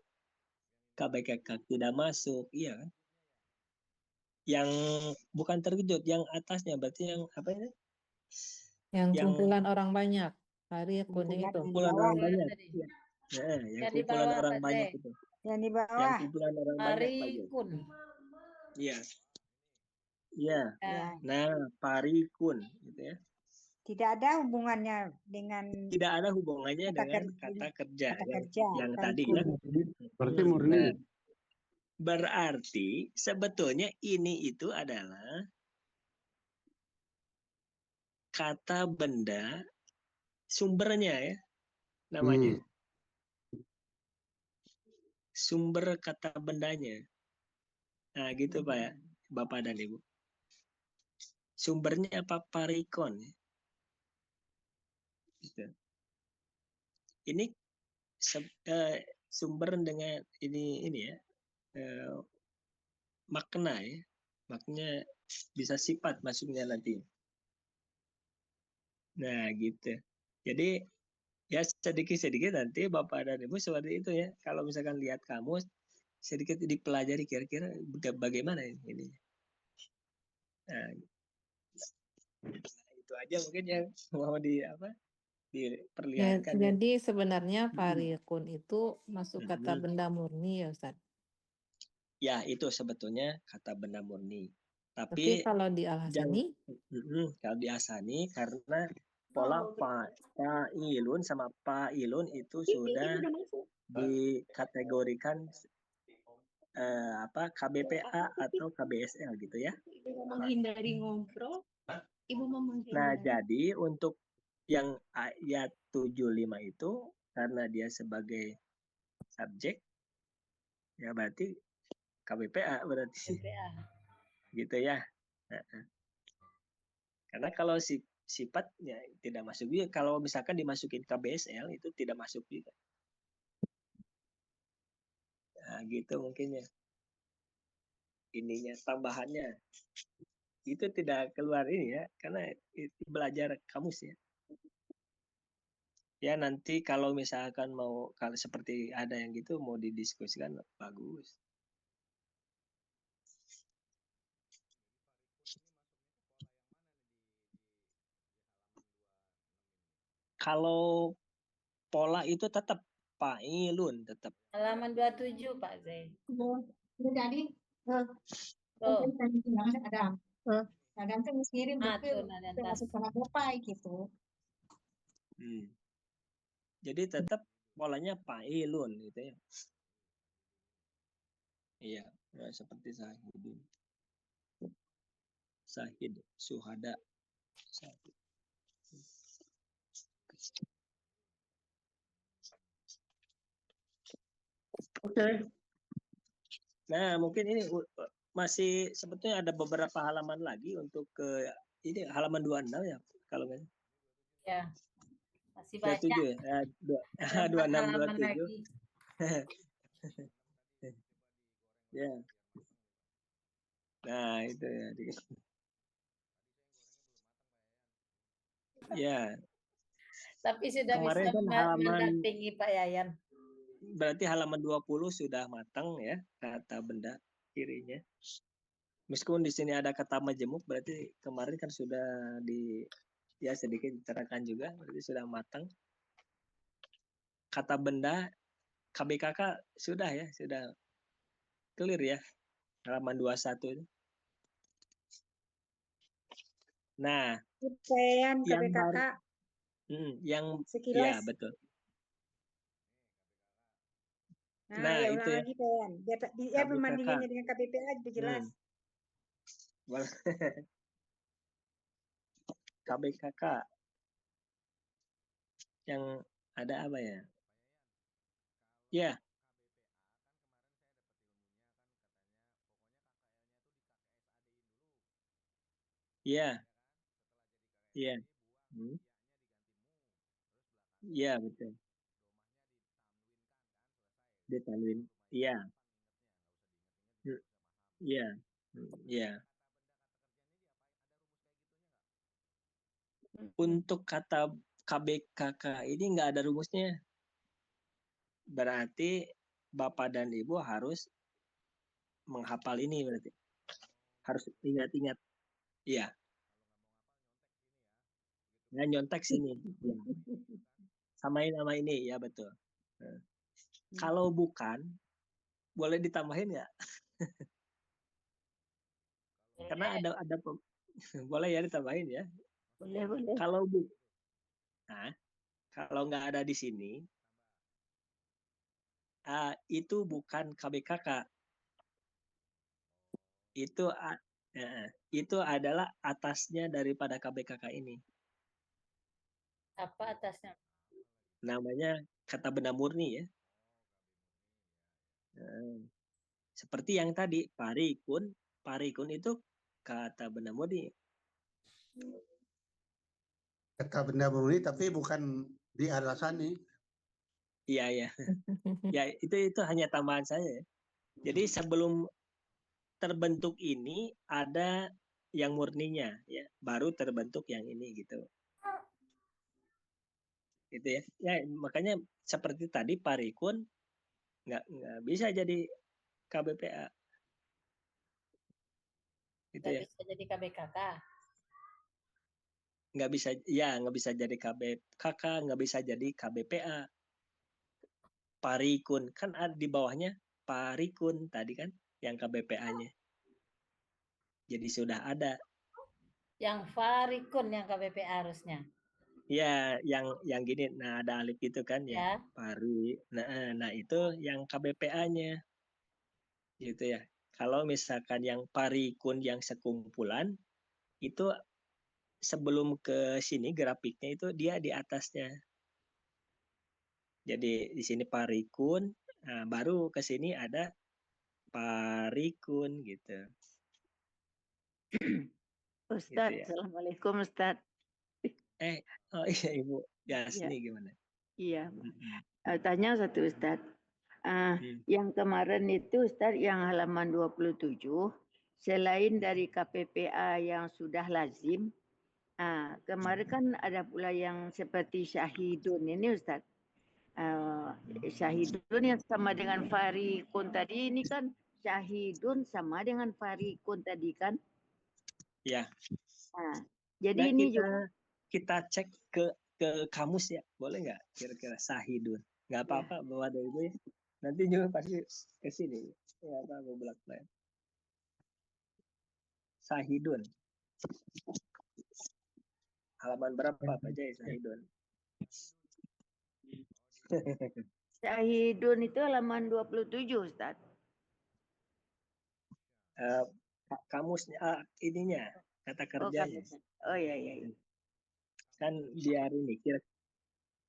KBKK tidak masuk, iya kan? Yang bukan terkejut, yang atasnya berarti yang apa ini? Yang kumpulan orang banyak. Farikun itu. Kumpulan orang banyak. Ya, yang kumpulan orang banyak itu. Yang di bawah. Yang kumpulan orang banyak Pak. Iya. Iya. Nah, parikun gitu ya. Tidak ada hubungannya dengan dengan kata kerja yang tadi kan. Berarti murni. Berarti sebetulnya ini itu adalah kata benda sumbernya ya namanya. Sumber kata bendanya. Nah, gitu Pak ya, Bapak dan Ibu. Sumbernya apa? Parikon. Gitu. Ini sumber dengan ini ya makna ya, maknanya bisa sifat masuknya nanti. Nah, gitu. Jadi ya sedikit-sedikit nanti Bapak dan Ibu seperti itu ya. Kalau misalkan lihat kamus, sedikit dipelajari kira-kira bagaimana ini. Nah, itu aja mungkin yang mau diperlihatkan. Jadi sebenarnya parikun itu masuk kata benda murni ya Ustaz? Ya, itu sebetulnya kata benda murni. Tapi kalau di Al-Hasani? Kalau di Al-Hasani karena pola fa'ilun sama fa'ilun itu sudah dikategorikan KBPA atau KBSL gitu ya. Menghindari ngobrol, Ibu mau menghindari. Nah, jadi untuk yang ayat 75 itu karena dia sebagai subjek ya berarti KBPA berarti. KBPA. Gitu ya. Karena kalau sifatnya tidak masuk juga, kalau misalkan dimasukin KBSL itu tidak masuk juga. Nah, gitu mungkin ya. Ininya tambahannya itu tidak keluar ini ya, karena itu belajar kamus ya. Ya nanti kalau misalkan kalau seperti ada yang gitu mau didiskusikan bagus. Kalau pola itu tetap fa'ilun tetap. Halaman 27 Pak Zain. Jadi kadang kan ngirim masuk sama Bopai gitu. Jadi tetap polanya fa'ilun gitu ya. Iya, ya, seperti Sahid, Syuhada. Sahid. Oke. Nah, mungkin ini masih sebetulnya ada beberapa halaman lagi untuk ini halaman 26 ya kalau nggak. Ya. Masih banyak. 27 ya. 26 27. Ya. Nah, itu ya. Ya. Tapi sudah kemarin bisa kan mendampingi Pak Yayan. Berarti halaman 20 sudah matang ya, kata benda kirinya. Meskipun di sini ada kata majemuk, berarti kemarin kan sudah sedikit diterangkan juga, berarti sudah matang. Kata benda KBKK sudah ya, sudah clear ya, halaman 21 itu. Nah, yang KBKK yang sekilas. ya betul. Nah, ya itu ulang ya. lagi Pen. Dia membandinginnya dengan KBPA lebih jelas. KBKK yang ada apa ya? Ya. Iya. Iya. Iya, betul. Ditanwin. Iya. Iya. Iya. Untuk kata KBKK ini nggak ada rumusnya. Berarti Bapak dan Ibu harus menghafal ini berarti. Harus ingat-ingat. Iya. Nah, nyontek sini. Ya. Samain sama ini, ya betul. Kalau bukan, boleh ditambahin nggak? Karena ada boleh ya ditambahin ya. Boleh. Kalau nggak ada di sini, itu bukan KBKK. Itu adalah atasnya daripada KBKK ini. Apa atasnya? Namanya kata benda murni ya. Seperti yang tadi parikun itu kata benda murni. Kata benda murni tapi bukan di Al-Hasani. Iya. Ya itu hanya tambahan saya. Jadi sebelum terbentuk ini ada yang murninya ya, baru terbentuk yang ini gitu. gitu ya. Ya makanya seperti tadi Parikun nggak bisa jadi KBPA. Gitu Nggak ya. bisa jadi KBKK. Nggak bisa jadi KBKK, nggak bisa jadi KBPA. Parikun kan ada di bawahnya Parikun tadi kan yang KBPA-nya. Jadi sudah ada. Yang Farikun yang KBPA harusnya. Ya, yang gini, nah ada alif gitu kan ya, Pari. Nah itu yang KBPA-nya, gitu ya. Kalau misalkan yang Parikun yang sekumpulan, itu sebelum ke sini grafiknya itu dia di atasnya. Jadi di sini Parikun, nah, baru ke sini ada Parikun gitu. Ustadz, gitu ya. Assalamualaikum Ustadz. Oh iya Ibu Yasni gimana? Iya, tanya satu Ustadz. Yang kemarin itu Ustadz yang halaman 27, selain dari KPPA yang sudah lazim, kemarin kan ada pula yang seperti syahidun ini Ustadz. Syahidun yang sama dengan Farikun tadi ini kan syahidun sama dengan Farikun tadi kan? Ya. Jadi nah, ini juga kita cek ke kamus ya, boleh nggak kira-kira Sahidun? Nggak apa-apa bawa dari Ibu ya. Nanti juga pasti ke sini. Ya apa belak-belak. Sahidun. Halaman berapa Pak Jai Sahidun? Sahidun itu halaman 27 Ustaz. Kamusnya ininya kata kerjanya. Oh iya. Kan biar ini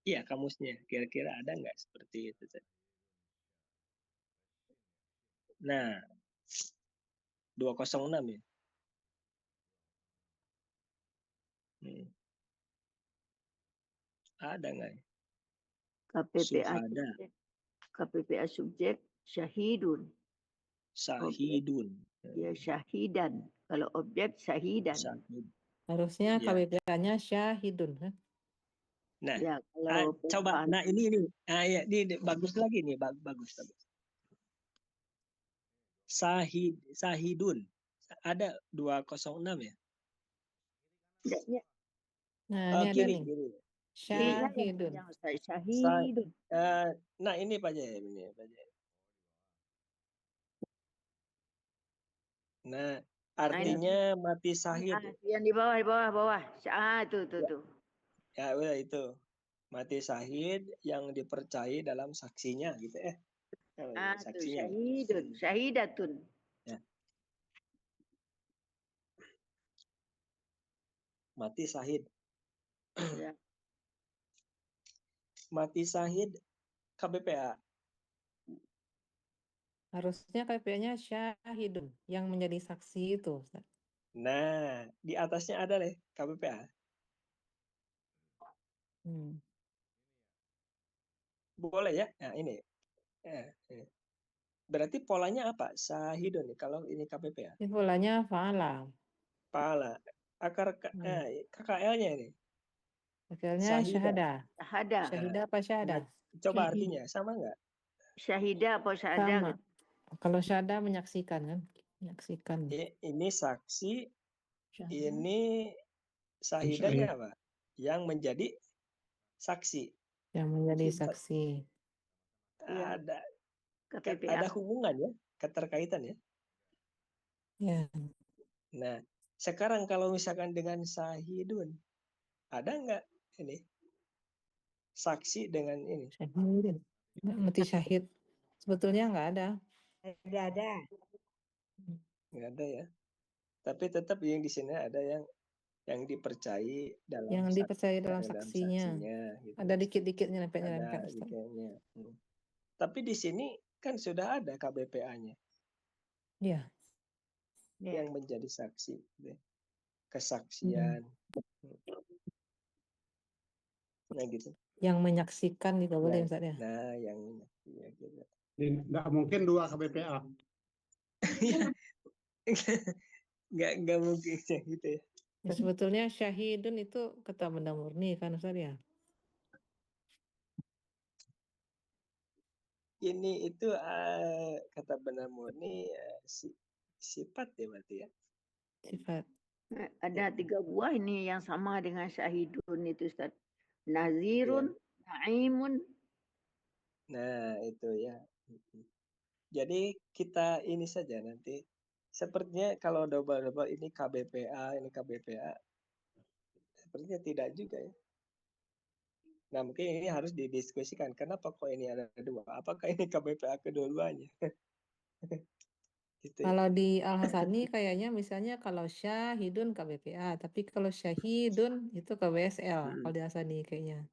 iya kamusnya kira-kira ada nggak seperti itu? Nah, 206 ya. Ada nggak? KPPA subjek syahidun. Sahidun. Ya syahidan. Kalau objek syahidan. Harusnya KBPA-nya syahidun kan? Nah, ya, coba. Nah ini. Ya, ini bagus lagi nih, bagus. Sahidun. Ada 206 ya? Nah, ini ada nih. Syahidun. Nah, ini Pak Jaya, Pak Jaya. Nah, artinya mati syahid. Yang di bawah. Tuh. Ya, udah itu. Mati syahid yang dipercayai dalam saksinya gitu saksinya. Syahidatun. Ya. Mati syahid. Ya. Mati syahid KBPA. Harusnya KBPA-nya syahidun yang menjadi saksi itu. Nah, di atasnya ada deh KBPA. Boleh ya? Nah, ini. Berarti polanya apa? Sahidun nih kalau ini KBPA. Ini polanya fa'ala. Fa'ala. Akar KKL-nya ini. KKL-nya syahada. Syahida apa syahada? Coba artinya sama nggak? Syahida apa syahada? Sama. Kalau syahada menyaksikan kan? Menyaksikan. Ini saksi. Ini sahidanya apa? Yang menjadi saksi. Yang menjadi saksi. Ada hubungan ya, keterkaitan ya. Ya. Nah, sekarang kalau misalkan dengan sahidun, ada nggak ini saksi dengan ini? Syahidun. Mati syahid. Sebetulnya nggak ada. Nggak ada ya. Tapi tetap yang di sini ada yang dipercayai dalam saksinya. Gitu. Ada dikit-dikitnya nyerempet. Tapi di sini kan sudah ada KBPA-nya. Iya. Yang menjadi saksi. Kesaksian. Nah gitu. Yang menyaksikan juga boleh Ustaz ya. Nah, yang gitu. Nggak mungkin 2 KBPA. Nggak mungkin gitu ya. Sebetulnya syahidun itu kata benda murni kan Ustaz ya. ini itu kata Benar Murni sifat ya berarti ya. Sifat. Ada 3 buah ini yang sama dengan syahidun itu Ustaz. Nazirun, naimun. Nah, itu ya. Jadi kita ini saja nanti. Sepertinya kalau double-double ini KBPA, ini KBPA. Sepertinya tidak juga ya. Nah, mungkin ini harus didiskusikan. Kenapa kok ini ada 2? Apakah ini KBPA kedua-duanya? Gitu ya. Kalau di Al-Hasani kayaknya misalnya kalau syahidun KBPA, tapi kalau syahidun itu KBSL kalau di Al-Hasani kayaknya.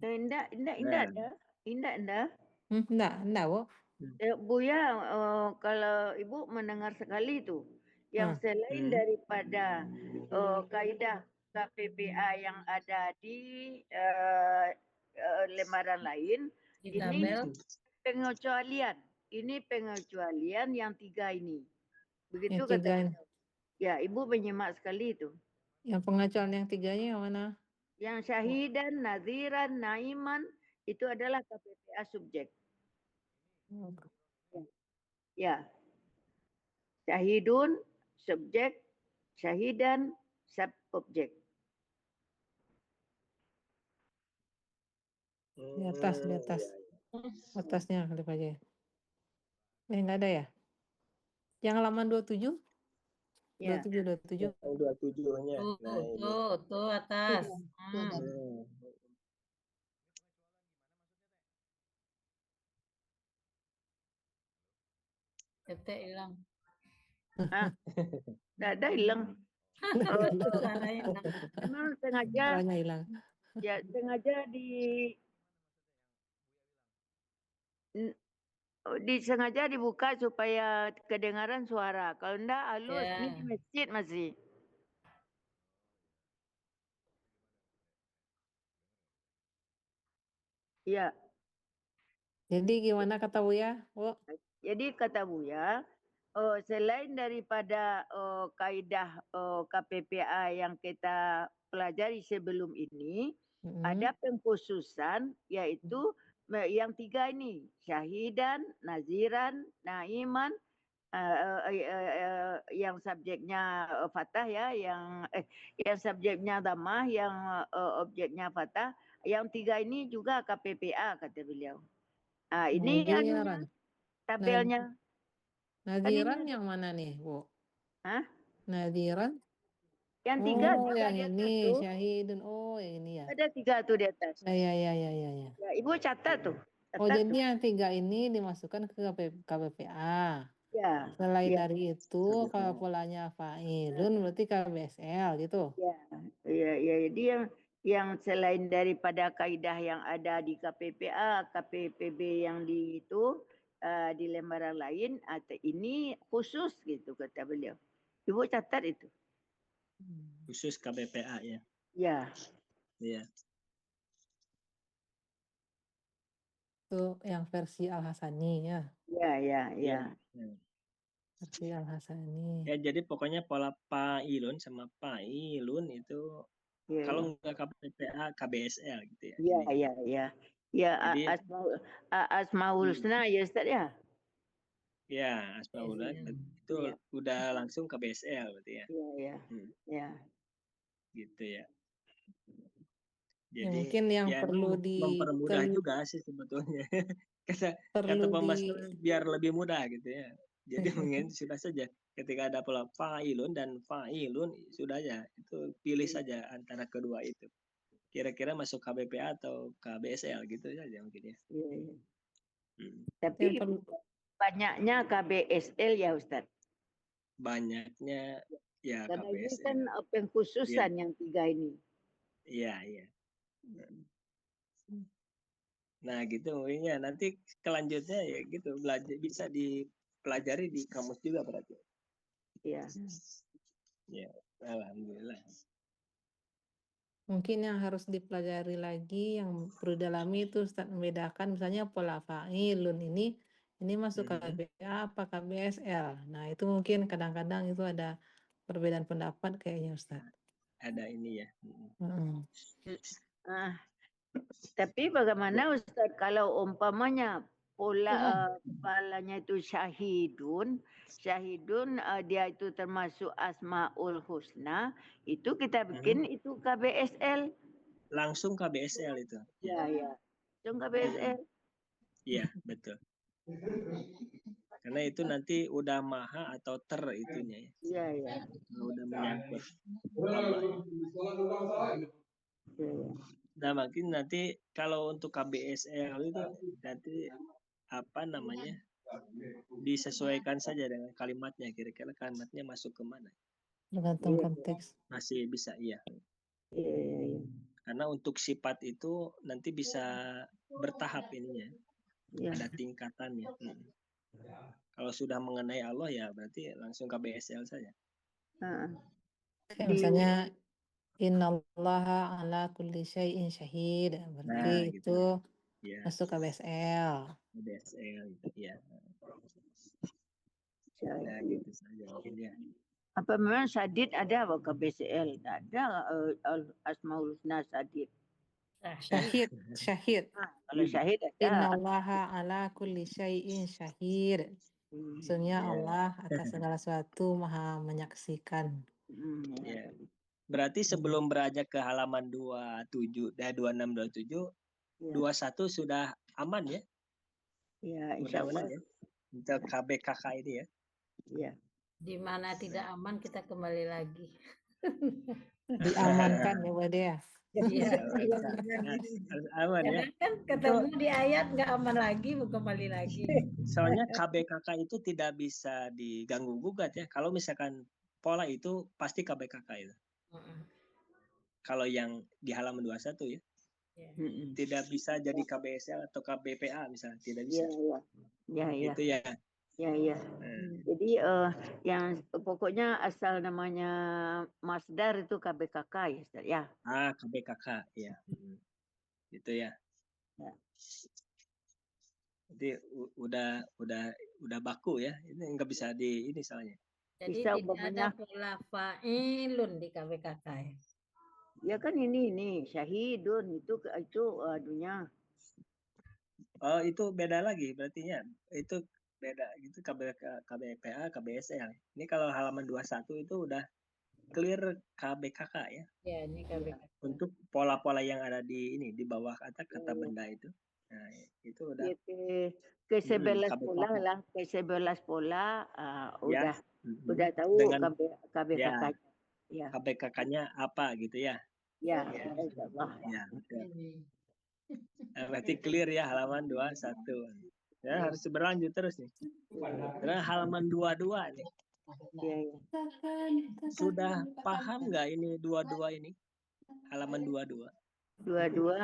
Enggak ada. Enggak, Bu. Buya, kalau Ibu mendengar sekali itu, yang selain daripada kaidah KPPA yang ada di lembaran lain, Di ini tabel. pengecualian. Ini pengecualian yang 3 ini. Begitu Yang 3 kata ini. ya, Ibu menyimak sekali itu. Yang pengecualian yang 3-nya yang mana? Yang syahidan, naziran, naiman itu adalah KPPA subjek. Ya. Syahidun, subjek, syahidan, subobjek. Di atas. Atasnya kali Pak Jaya. Enggak ada ya? Yang halaman 27? Ya. 27. 27-nya. Nah, ini. Tuh atas. Tete hilang. Enggak ada hilang. Memang sengaja. Suaranya hilang. Ya, sengaja sengaja dibuka supaya kedengaran suara. Kalau enggak halus, ini di masjid masih. Ya. Jadi gimana kata Buya? Jadi kata Buya, selain daripada kaidah KPPA yang kita pelajari sebelum ini, ada pengkhususan yaitu yang 3 ini, syahidan, naziran, naiman, yang subjeknya fathah ya, yang subjeknya dhammah, yang objeknya fathah. Yang 3 ini juga KPPA kata beliau. Ini Naziran. Tabelnya. Naziran yang mana nih, Bu? Hah? Naziran? Yang 3 yang ini, syahidun. Yang ini ya. Ada 3 tuh di atas. Ya. Ya, Ibu catat tuh. Jadi yang 3 ini dimasukkan ke KBPA. Ya. Selain dari itu, kalau polanya fa'ilun berarti KBSL gitu. Ya. Jadi yang selain daripada kaidah yang ada di KPPA, KPPB yang di itu di lembaran lain, ini khusus gitu kata beliau. Ibu catat itu. Khusus KBPA ya. Ya. Iya. Itu yang versi Al-Hasani ya. Ya. Versi Al-Hasani. Ya, jadi pokoknya pola fa'ilun sama fa'ilun itu kalau nggak KPPA, KBSL gitu ya. Iya. Ya, Asmaul Husna ya Ustaz ya. Ya, Asmaul Husna itu udah langsung KBSL berarti ya. Iya. Gitu ya. Jadi mungkin yang perlu mempermudah juga sih sebetulnya. kata pemasaran biar lebih mudah gitu ya. Jadi mungkin sudah saja ketika ada pola fa'ilun dan fa'ilun sudah aja itu pilih saja antara kedua itu. Kira-kira masuk KBPA atau KBSL gitu saja mungkin ya. Tapi banyaknya KBSL ya Ustaz. Banyaknya ya karena KBSL. ini kan pengkhususan yang 3 ini. Iya. Nah gitu mungkin ya nanti kelanjutnya ya gitu bisa dipelajari di kamus juga berarti. Iya. Ya, alhamdulillah. Mungkin yang harus dipelajari lagi yang perlu dalami itu Ustaz membedakan misalnya pola fa'ilun ini masuk KBPA apa KBSL. Nah, itu mungkin kadang-kadang itu ada perbedaan pendapat kayaknya Ustaz. Ada ini ya. Tapi bagaimana Ustaz kalau umpamanya pola kepalanya itu syahidun. Syahidun dia itu termasuk Asmaul Husna. Itu kita bikin itu KBSL. Langsung KBSL itu. Ya, ya. Langsung KBSL. Iya, betul. Karena itu nanti udah maha atau ter itunya ya. Iya, iya. Udah menyangkut nama. Nah, mungkin nanti kalau untuk KBSL itu nanti apa namanya disesuaikan saja dengan kalimatnya. Kira-kira kalimatnya masuk ke mana? Tergantung konteks. Masih bisa, iya. Iya. Karena untuk sifat itu nanti bisa bertahap ininya. Ada tingkatannya. Kalau sudah mengenai Allah ya berarti langsung KBSL saja. Kayak misalnya innallaha ala kulli syai'in syahid. Berarti itu masuk KBSL. KBSL gitu ya. Ya gitu saja mungkin ya. Apa memang Sadid ada apa KBSL? Ada Asmaul Husna Sadid. Syahid. Kalau syahid ada. Innallaha ala kulli syai'in syahid. Maksudnya Allah atas segala sesuatu maha menyaksikan. Ya. Berarti sebelum beranjak ke halaman 26, 27, 21 sudah aman ya? Ya, insya Allah. Ya. Untuk KBKK ini ya. Iya. Di mana tidak aman kita kembali lagi. Diamankan ya Bade ya. Iya. Harus aman ya. Kan ketemu di ayat nggak aman lagi, mau kembali lagi. Soalnya KBKK itu tidak bisa diganggu gugat ya. Kalau misalkan pola itu pasti KBKK itu. Kalau yang di halaman 21 ya. Tidak bisa jadi KBSL atau KBPA misalnya, tidak bisa. Iya. Itu ya. Ya. Jadi yang pokoknya asal namanya masdar itu KBKK ya, Ustaz ya. KBKK ya. Itu ya. Jadi udah baku ya. Ini nggak bisa di ini soalnya. Jadi tidak ada pola fa'ilun di KBKK ya. Ya kan ini syahidun itu adunya. Oh itu beda lagi berarti ya. Itu beda gitu KBPA, KBSL. Ini kalau halaman 21 itu udah clear KBKK ya. Ya, ini KBKK. Untuk pola-pola yang ada di ini di bawah kata benda itu. Nah, itu udah ke 11 pola lah, ke 11 pola udah tahu dengan KBKK. Ya. KBKK-nya apa gitu ya. Ya, insyaallah. Ya, betul. Nah, berarti clear ya halaman 21. Ya, harus berlanjut terus nih. Karena halaman 22 nih. Ya. Sudah paham nggak ini 22 ini? Halaman 22. 22.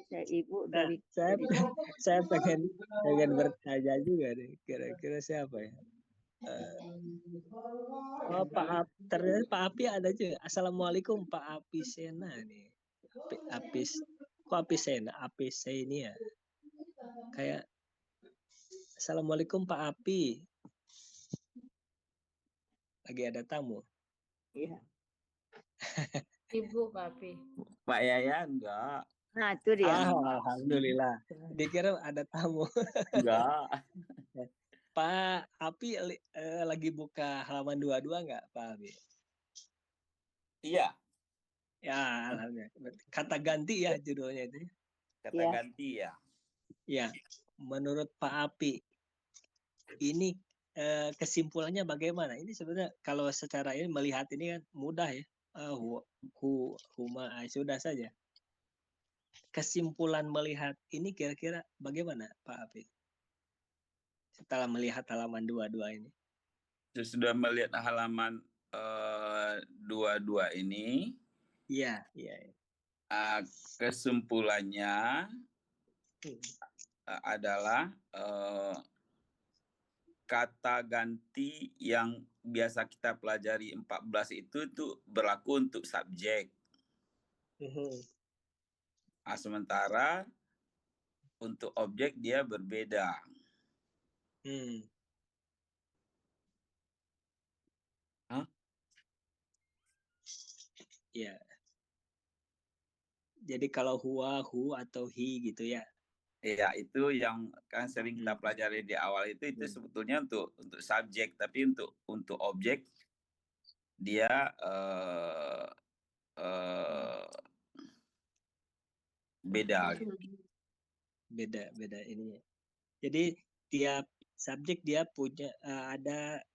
Saya ibu dari saya pengen bertanya juga nih. Kira-kira siapa ya? Pak ternyata Pak Api ada juga. Assalamualaikum Pak Api Sena nih. Kok Api Sena? Api Sena ya. Kayak Assalamualaikum Pak Api. Lagi ada tamu. Iya. Ibu Pak Api. Pak Yaya enggak. Nah, itu dia. Alhamdulillah. Dikira ada tamu. Enggak. Pak Api lagi buka halaman 22 enggak, Pak Api? Iya. Ya, alhamdulillah. Kata ganti ya judulnya itu. Kata ganti ya. Ya, menurut Pak Api, ini kesimpulannya bagaimana? Ini sebenarnya kalau secara ini melihat ini kan mudah ya. Sudah saja. Kesimpulan melihat ini kira-kira bagaimana Pak Api? Setelah melihat halaman 22 ini. Sudah melihat halaman 22 ini. Iya. Kesimpulannya adalah kata ganti yang biasa kita pelajari 14 itu berlaku untuk subjek. Sementara untuk objek dia berbeda. Ya. Jadi kalau huwa, hu atau hi gitu ya. Ya, itu yang kan sering kita pelajari di awal itu sebetulnya untuk subjek, tapi untuk objek dia beda. Beda ini. Jadi tiap subjek dia punya ada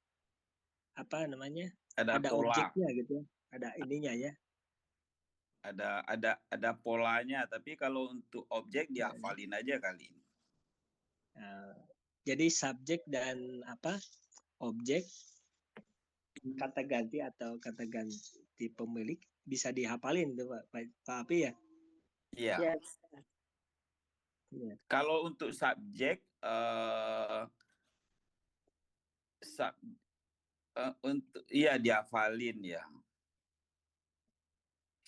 apa namanya? Ada pola. Objeknya gitu. Ada ininya ya. Ada polanya, tapi kalau untuk objek dihafalin aja kali ini. Jadi subjek dan objek, kata ganti atau kata ganti pemilik bisa dihafalin tuh Pak Api ya? Iya. Yes. Kalau untuk subjek untuk dihafalin ya.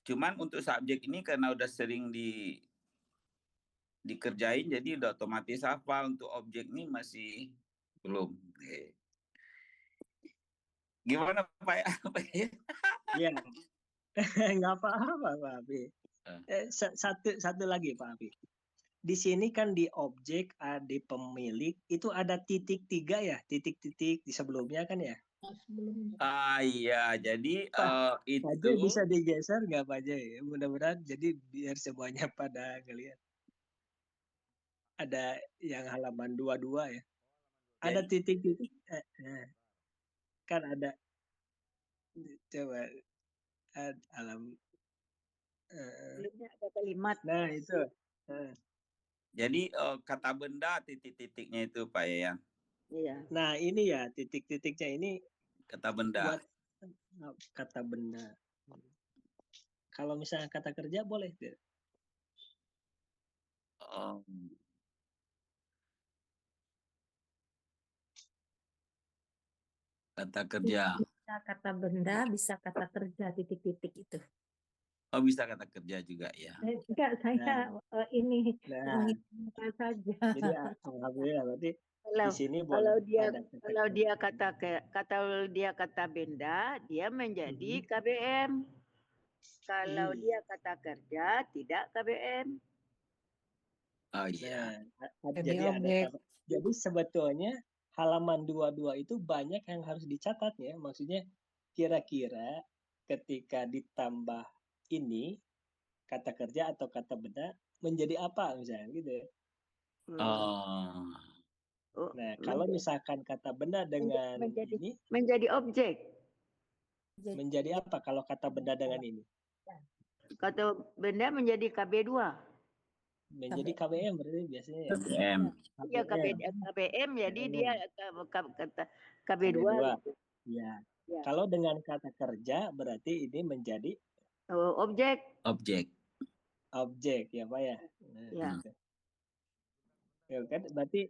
Cuman untuk subjek ini karena udah sering dikerjain jadi udah otomatis hafal. Untuk objek ini masih belum. Gimana Pak ya? Iya. Nggak apa-apa Pak Api. Satu lagi Pak Api. Di sini kan di objek, di pemilik itu ada titik 3 ya, titik-titik di sebelumnya kan ya? Iya, jadi itu Pak Jai bisa digeser nggak Pak Jai? Mudah-mudahan jadi biar semuanya pada ngelihat. Ada yang halaman 22 ya. Ada titik-titik. Kan ada. Coba alam. Ada kalimat. Nah itu. Jadi kata benda titik-titiknya itu Pak ya. Iya. Nah ini ya titik-titiknya ini kata benda. Buat kata benda. Kalau misalnya kata kerja boleh tidak? Kata kerja. Bisa kata benda, bisa kata kerja titik-titik itu. Oh bisa kata kerja juga ya. Enggak, saya ini menggunakan saja. Jadi alhamdulillah berarti di sini kalau dia kata benda, dia menjadi KBM. Kalau dia kata kerja, tidak KBM. Oh iya. Jadi sebetulnya halaman 22 itu banyak yang harus dicatat ya. Maksudnya kira-kira ketika ditambah ini kata kerja atau kata benda menjadi apa misalnya gitu. Nah, kalau misalkan kata benda dengan ini menjadi objek. Menjadi apa kalau kata benda dengan ini? Kata benda menjadi KB2. Menjadi KBM berarti biasanya ya. KBM. Iya KBM jadi dia kata KB2. Ya. Kalau dengan kata kerja berarti ini menjadi objek. Objek ya Pak ya. Nah, ya. Gitu. Ya kan berarti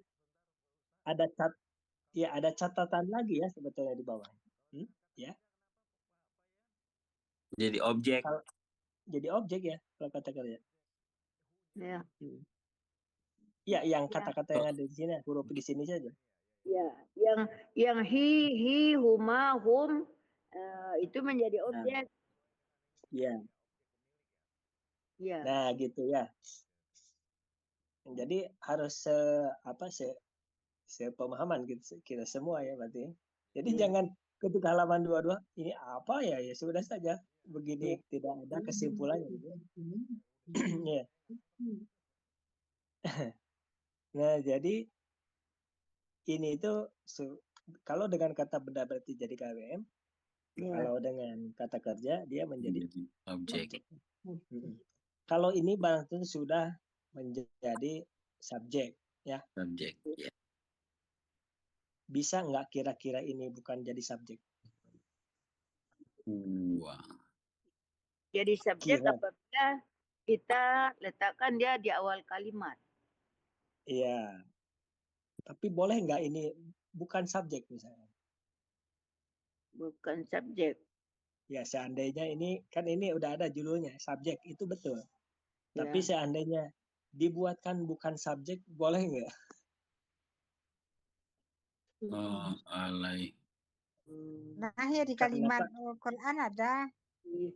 ada catatan lagi ya sebetulnya di bawah. Ya. Jadi objek. Jadi objek ya kalau kata kerja. Ya. Ya, yang kata-kata yang ada di sini, huruf di sini saja. Ya, yang he, huma, hum itu menjadi objek. Ya. Ya. Nah, gitu ya. Jadi harus sepemahaman kita semua ya berarti. Jadi jangan ketika halaman 22 ini apa ya sudah saja begini tidak ada kesimpulannya. Ya. Nah, jadi ini itu kalau dengan kata benda berarti jadi KBM. Kalau dengan kata kerja dia menjadi objek. Kalau ini barang tentu sudah menjadi subjek ya. Subjek. Ya. Bisa nggak kira-kira ini bukan jadi subjek? Jadi subjek apabila kita letakkan dia di awal kalimat. Iya. Tapi boleh nggak ini bukan subjek misalnya? Bukan subjek. Ya seandainya ini kan ini udah ada judulnya subjek itu betul. Ya. Tapi seandainya dibuatkan bukan subjek boleh nggak? Nah ya di kalimat Quran ada.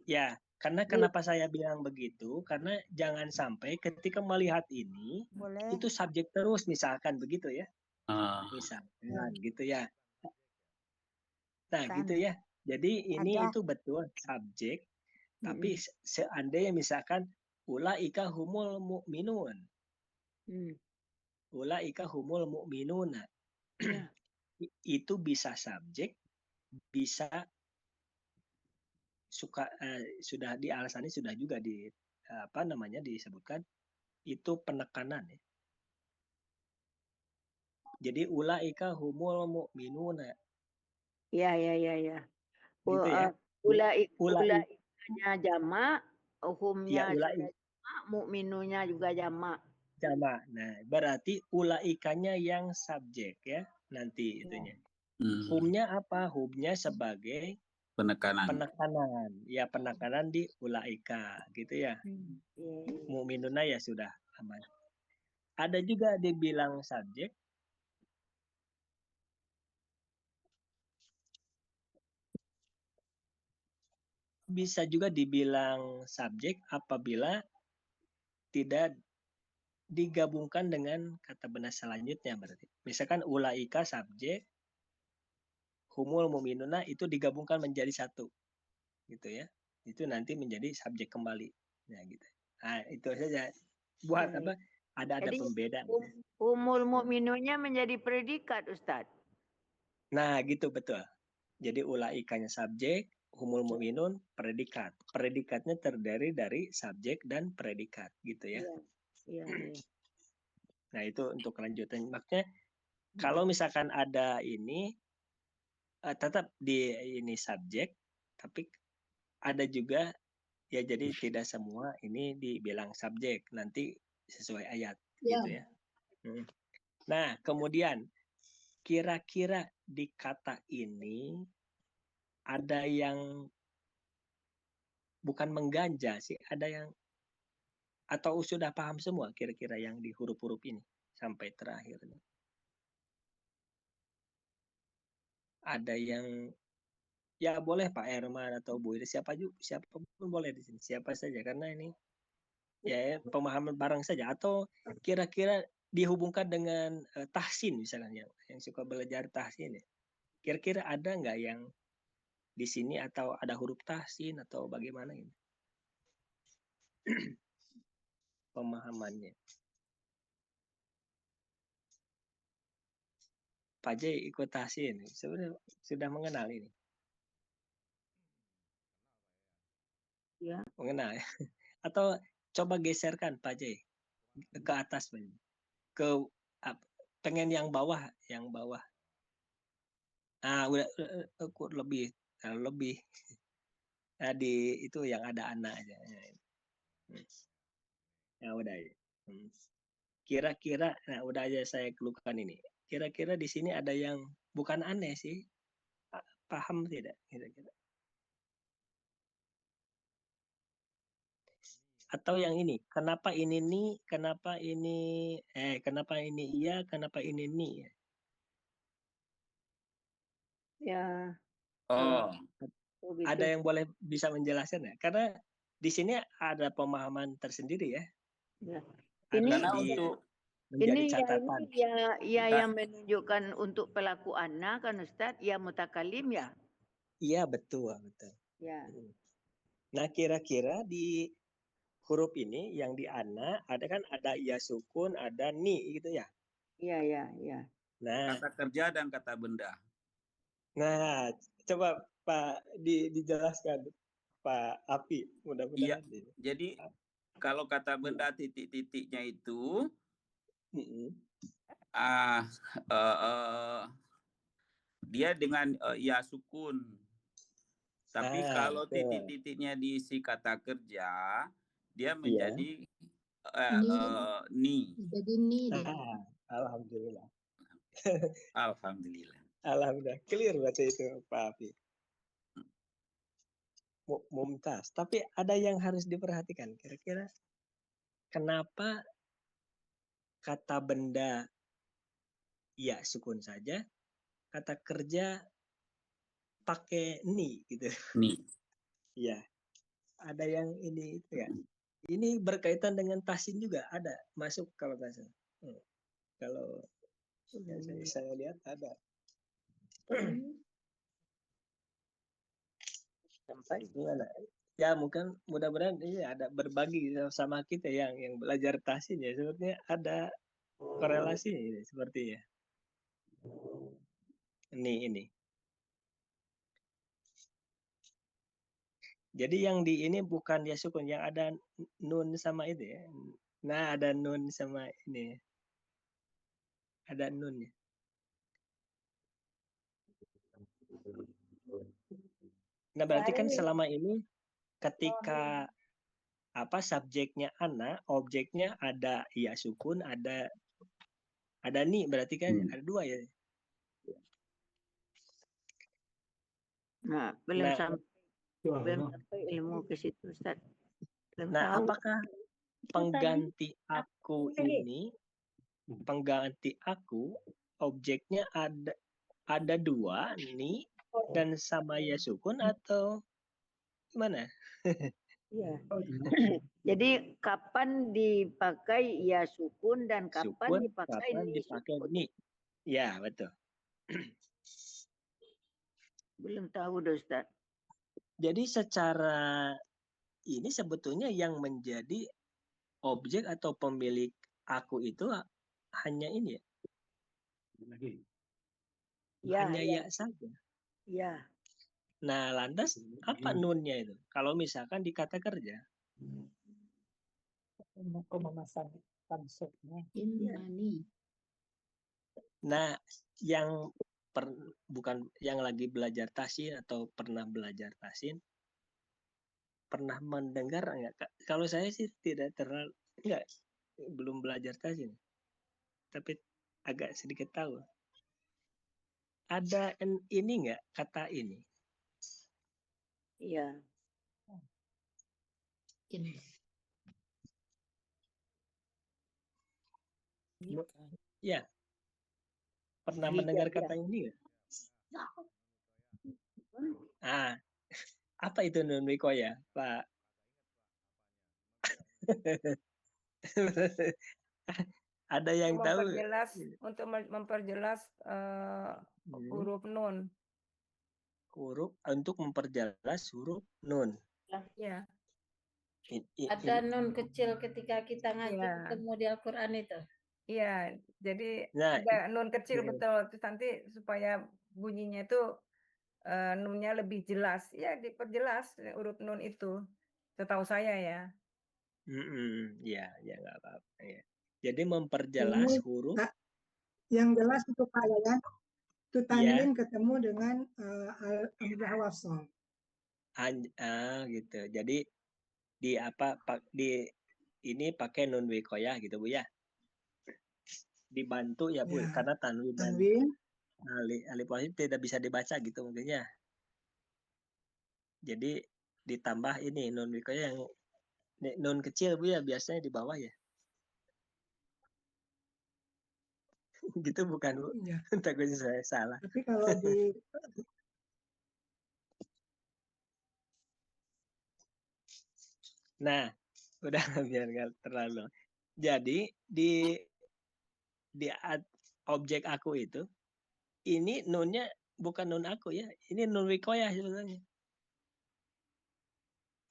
Ya Karena kenapa saya bilang begitu? Karena jangan sampai ketika melihat ini itu subjek terus, misalkan begitu ya. Misalkan gitu ya. Nah, gitu ya. Jadi ini itu betul subjek, tapi seandainya misalkan ulaika humul mu'minun. Ulaika humul mu'minuna. Itu bisa subjek, bisa sudah di alasannya sudah juga disebutkan itu penekanan ya. Jadi ulaika humul mu'minuna. Ya. Gitu ya. Ulaikanya jamak, humnya ya, juga jamak, mu'minunya juga jamak. Jamak. Nah, berarti ulaikanya yang subjek ya nanti itunya. Humnya apa? Humnya sebagai penekanan. Ya, penekanan di ulaika gitu ya. Mu'minuna ya sudah aman. Ada juga dibilang subjek. Bisa juga dibilang subjek apabila tidak digabungkan dengan kata benda selanjutnya berarti. Misalkan ulaika subjek, humul mu'minuna itu digabungkan menjadi satu. Gitu ya. Itu nanti menjadi subjek kembali. Nah, gitu. Nah, itu saja. Buat apa? Ada pembeda. Humul mu'minunnya menjadi predikat, Ustadz. Nah, gitu betul. Jadi ulaikanya subjek, humul mu'minun predikat. Predikatnya terdiri dari subjek dan predikat, gitu ya. Iya. Nah, itu untuk kelanjutan. Makanya kalau misalkan ada ini tetap di ini subjek, tapi ada juga ya jadi tidak semua ini dibilang subjek, nanti sesuai ayat gitu ya. Nah, kemudian kira-kira di kata ini ada yang bukan mengganja sih, ada yang atau sudah paham semua kira-kira yang di huruf-huruf ini sampai terakhir. Ada yang ya boleh Pak Herman atau Bu Iris, siapapun boleh di sini, siapa saja karena ini ya pemahaman bareng saja atau kira-kira dihubungkan dengan tahsin misalnya yang suka belajar tahsin ya. Kira-kira ada nggak yang di sini atau ada huruf tahsin atau bagaimana ini? Pemahamannya. Pak J ikut tahsin, sebenarnya sudah mengenal ini. Ya. Mengenal ya. Atau coba geserkan Pak J ke atas ke pengen yang bawah. Nah, udah lebih nah, di itu yang ada anak aja. Ya udah. Kira-kira nah udah aja saya keluhkan ini. Kira-kira di sini ada yang bukan aneh sih. Paham tidak kira-kira? Atau yang ini, kenapa ini nih, kenapa ini iya, kenapa ini nih? Ya. Ada yang boleh bisa menjelaskan ya? Karena di sini ada pemahaman tersendiri ya. Ini menjadi catatan. Yang menunjukkan untuk pelaku anak kan Ustadz, ya mutakalim ya. Iya betul. Ya. Nah kira-kira di huruf ini yang di ana ada ya sukun, ada ni gitu ya. Iya. Nah, kata kerja dan kata benda. Nah, coba Pak dijelaskan Pak Api, mudah-mudahan. Iya. Jadi kalau kata benda titik-titiknya itu dia dengan ya sukun. Tapi kalau titik-titiknya diisi kata kerja, dia menjadi ni. Jadi ni. Alhamdulillah. Alhamdulillah. Alhamdulillah. Clear baca itu Pak Api. Mumtaz. Tapi ada yang harus diperhatikan. Kira-kira kenapa kata benda ya sukun saja, kata kerja pakai ni gitu. Ni. Iya. ada yang ini itu ya. Ini berkaitan dengan tasin juga ada masuk kalau nggak salah. Kalau yang saya lihat ada. Sampai gimana? Ya mungkin mudah-mudahan ini ada berbagi sama kita yang belajar tasin ya. Sebetulnya ada korelasi ini sepertinya. Ini. Jadi yang di ini bukan ya sukun, yang ada nun sama itu ya. Nah, ada nun sama ini. Ada nun ya. Nah, berarti kan selama ini ketika subjeknya ana, objeknya ada ya sukun, ada ni, berarti kan ada dua ya. Nah, belum sampai ilmu ke situ, Ustaz. Nah, apakah pengganti aku ini, pengganti aku, objeknya ada dua, ni dan sama ya sukun atau gimana? Iya. Jadi kapan dipakai ya sukun dan kapan dipakai ni? Ya, betul. Belum tahu deh, Ustaz. Jadi secara ini sebetulnya yang menjadi objek atau pemilik aku itu hanya ini ya? Hanya ya saja. Ya. Nah, lantas apa nunnya itu? Kalau misalkan di kata kerja. Nah, yang bukan yang lagi belajar tasin atau pernah belajar tasin, pernah mendengar enggak? Kalau saya sih tidak terlalu, belum belajar tasin, tapi agak sedikit tahu. Ada ini enggak kata ini? Iya. Ya. Pernah mendengar kata ini enggak? Apa itu nun wikoya, Pak? Ada yang tahu? Untuk memperjelas huruf nun. Untuk memperjelas huruf nun. Ya. Ada nun kecil ketika kita ngaji ketemu di Al-Quran itu. Iya, jadi ada nun kecil betul. Terus nanti supaya bunyinya itu nunnya lebih jelas. Ya diperjelas huruf nun itu. Setahu saya ya. Ya nggak apa-apa ya. Jadi memperjelas huruf. Yang jelas itu Pak ya. Itu tanwin ketemu dengan hamzah wasl. Gitu. Jadi di ini pakai nun wikoyah gitu Bu ya. Dibantu ya Bu karena tanwin dan alif wasil tidak bisa dibaca gitu mungkinnya. Jadi ditambah ini nun wikoyah yang nun kecil Bu ya, biasanya di bawah ya. Gitu bukan Bu? Iya. Takutnya saya salah. Tapi kalau di Nah, udah biar nggak terlalu. Jadi di objek aku itu, ini nunnya bukan nun aku ya, ini nun wikoyah sebenarnya.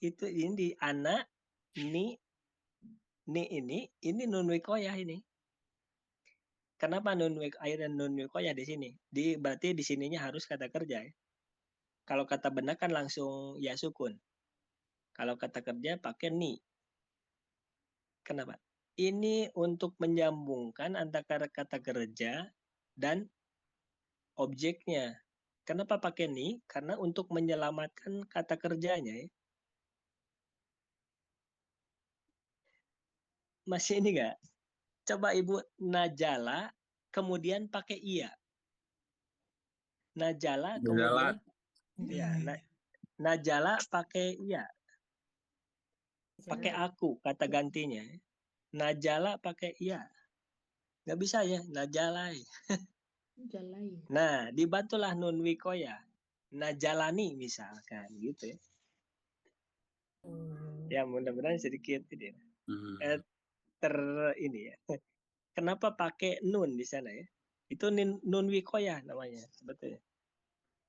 Itu ini di ana, ni ini nun wikoyah ini. Kenapa nun wikoyah di sini? Berarti di sininya harus kata kerja ya. Kalau kata benar kan langsung ya sukun. Kalau kata kerja pakai ni. Kenapa? Ini untuk menyambungkan antara kata kerja dan objeknya. Kenapa pakai ni? Karena untuk menyelamatkan kata kerjanya ya. Masih ini enggak? Coba Ibu najala kemudian pakai iya. Najala kemudian ya, najala pakai iya. Pakai aku kata gantinya. Najala pakai iya. Nggak bisa ya, najalai. Nah, dibantulah nun wikoya. Najalani misalkan gitu ya. Ya mudah-mudahan sedikit ini. Ini ya. Kenapa pakai nun di sana ya? Itu nun wikoyah namanya sebetulnya.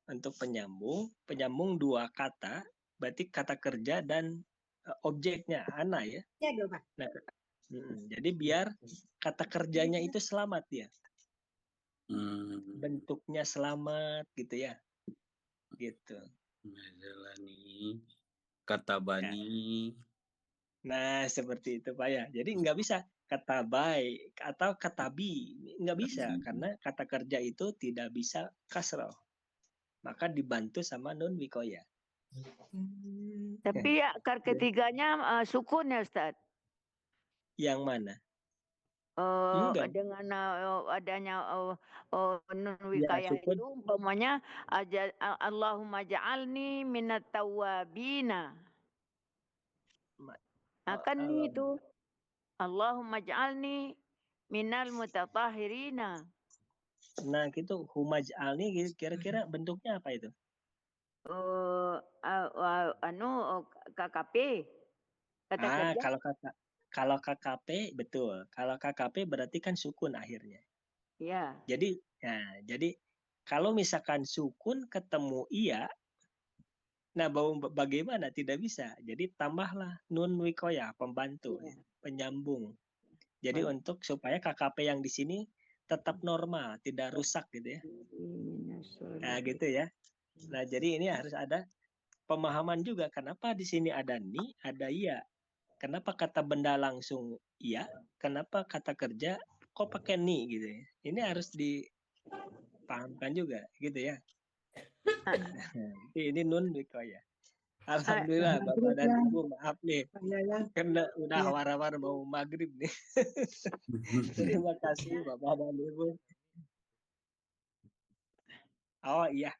Untuk penyambung dua kata, berarti kata kerja dan objeknya ana ya. Nah, jadi biar kata kerjanya itu selamat ya. Bentuknya selamat gitu ya. Gitu. Majalani, kata bani. Nah, seperti itu Pak ya. Jadi nggak bisa kata baik atau kata bi. Nggak bisa karena kata kerja itu tidak bisa kasroh. Maka dibantu sama nun wikoya. Tapi ya ketiganya sukun ya Ustaz? Yang mana? Dengan adanya nun wikoya Ya, itu umpamanya Allahumma ja'alni minat tawabina. Akan itu Allahumma ja'alni minal mutatahhirina. Nah, gitu humaj'alni kira-kira bentuknya apa itu? KKP. Kata kerja. Kalau KKP betul. Kalau KKP berarti kan sukun akhirnya. Iya. Jadi kalau misalkan sukun ketemu iya, nah bagaimana? Tidak bisa. Jadi tambahlah nun wikoya, pembantu, penyambung. Jadi untuk supaya KKP yang di sini tetap normal, tidak rusak gitu ya. Nah, gitu ya. Nah, jadi ini harus ada pemahaman juga. Kenapa di sini ada ni, ada iya? Kenapa kata benda langsung iya? Kenapa kata kerja kok pakai ni gitu ya? Ini harus dipahamkan juga gitu ya. Ini nun wikoya. Alhamdulillah Bapak dan Ibu, maaf nih. Karena udah war-war mau maghrib nih. Terima kasih Bapak dan Ibu. Oh iya,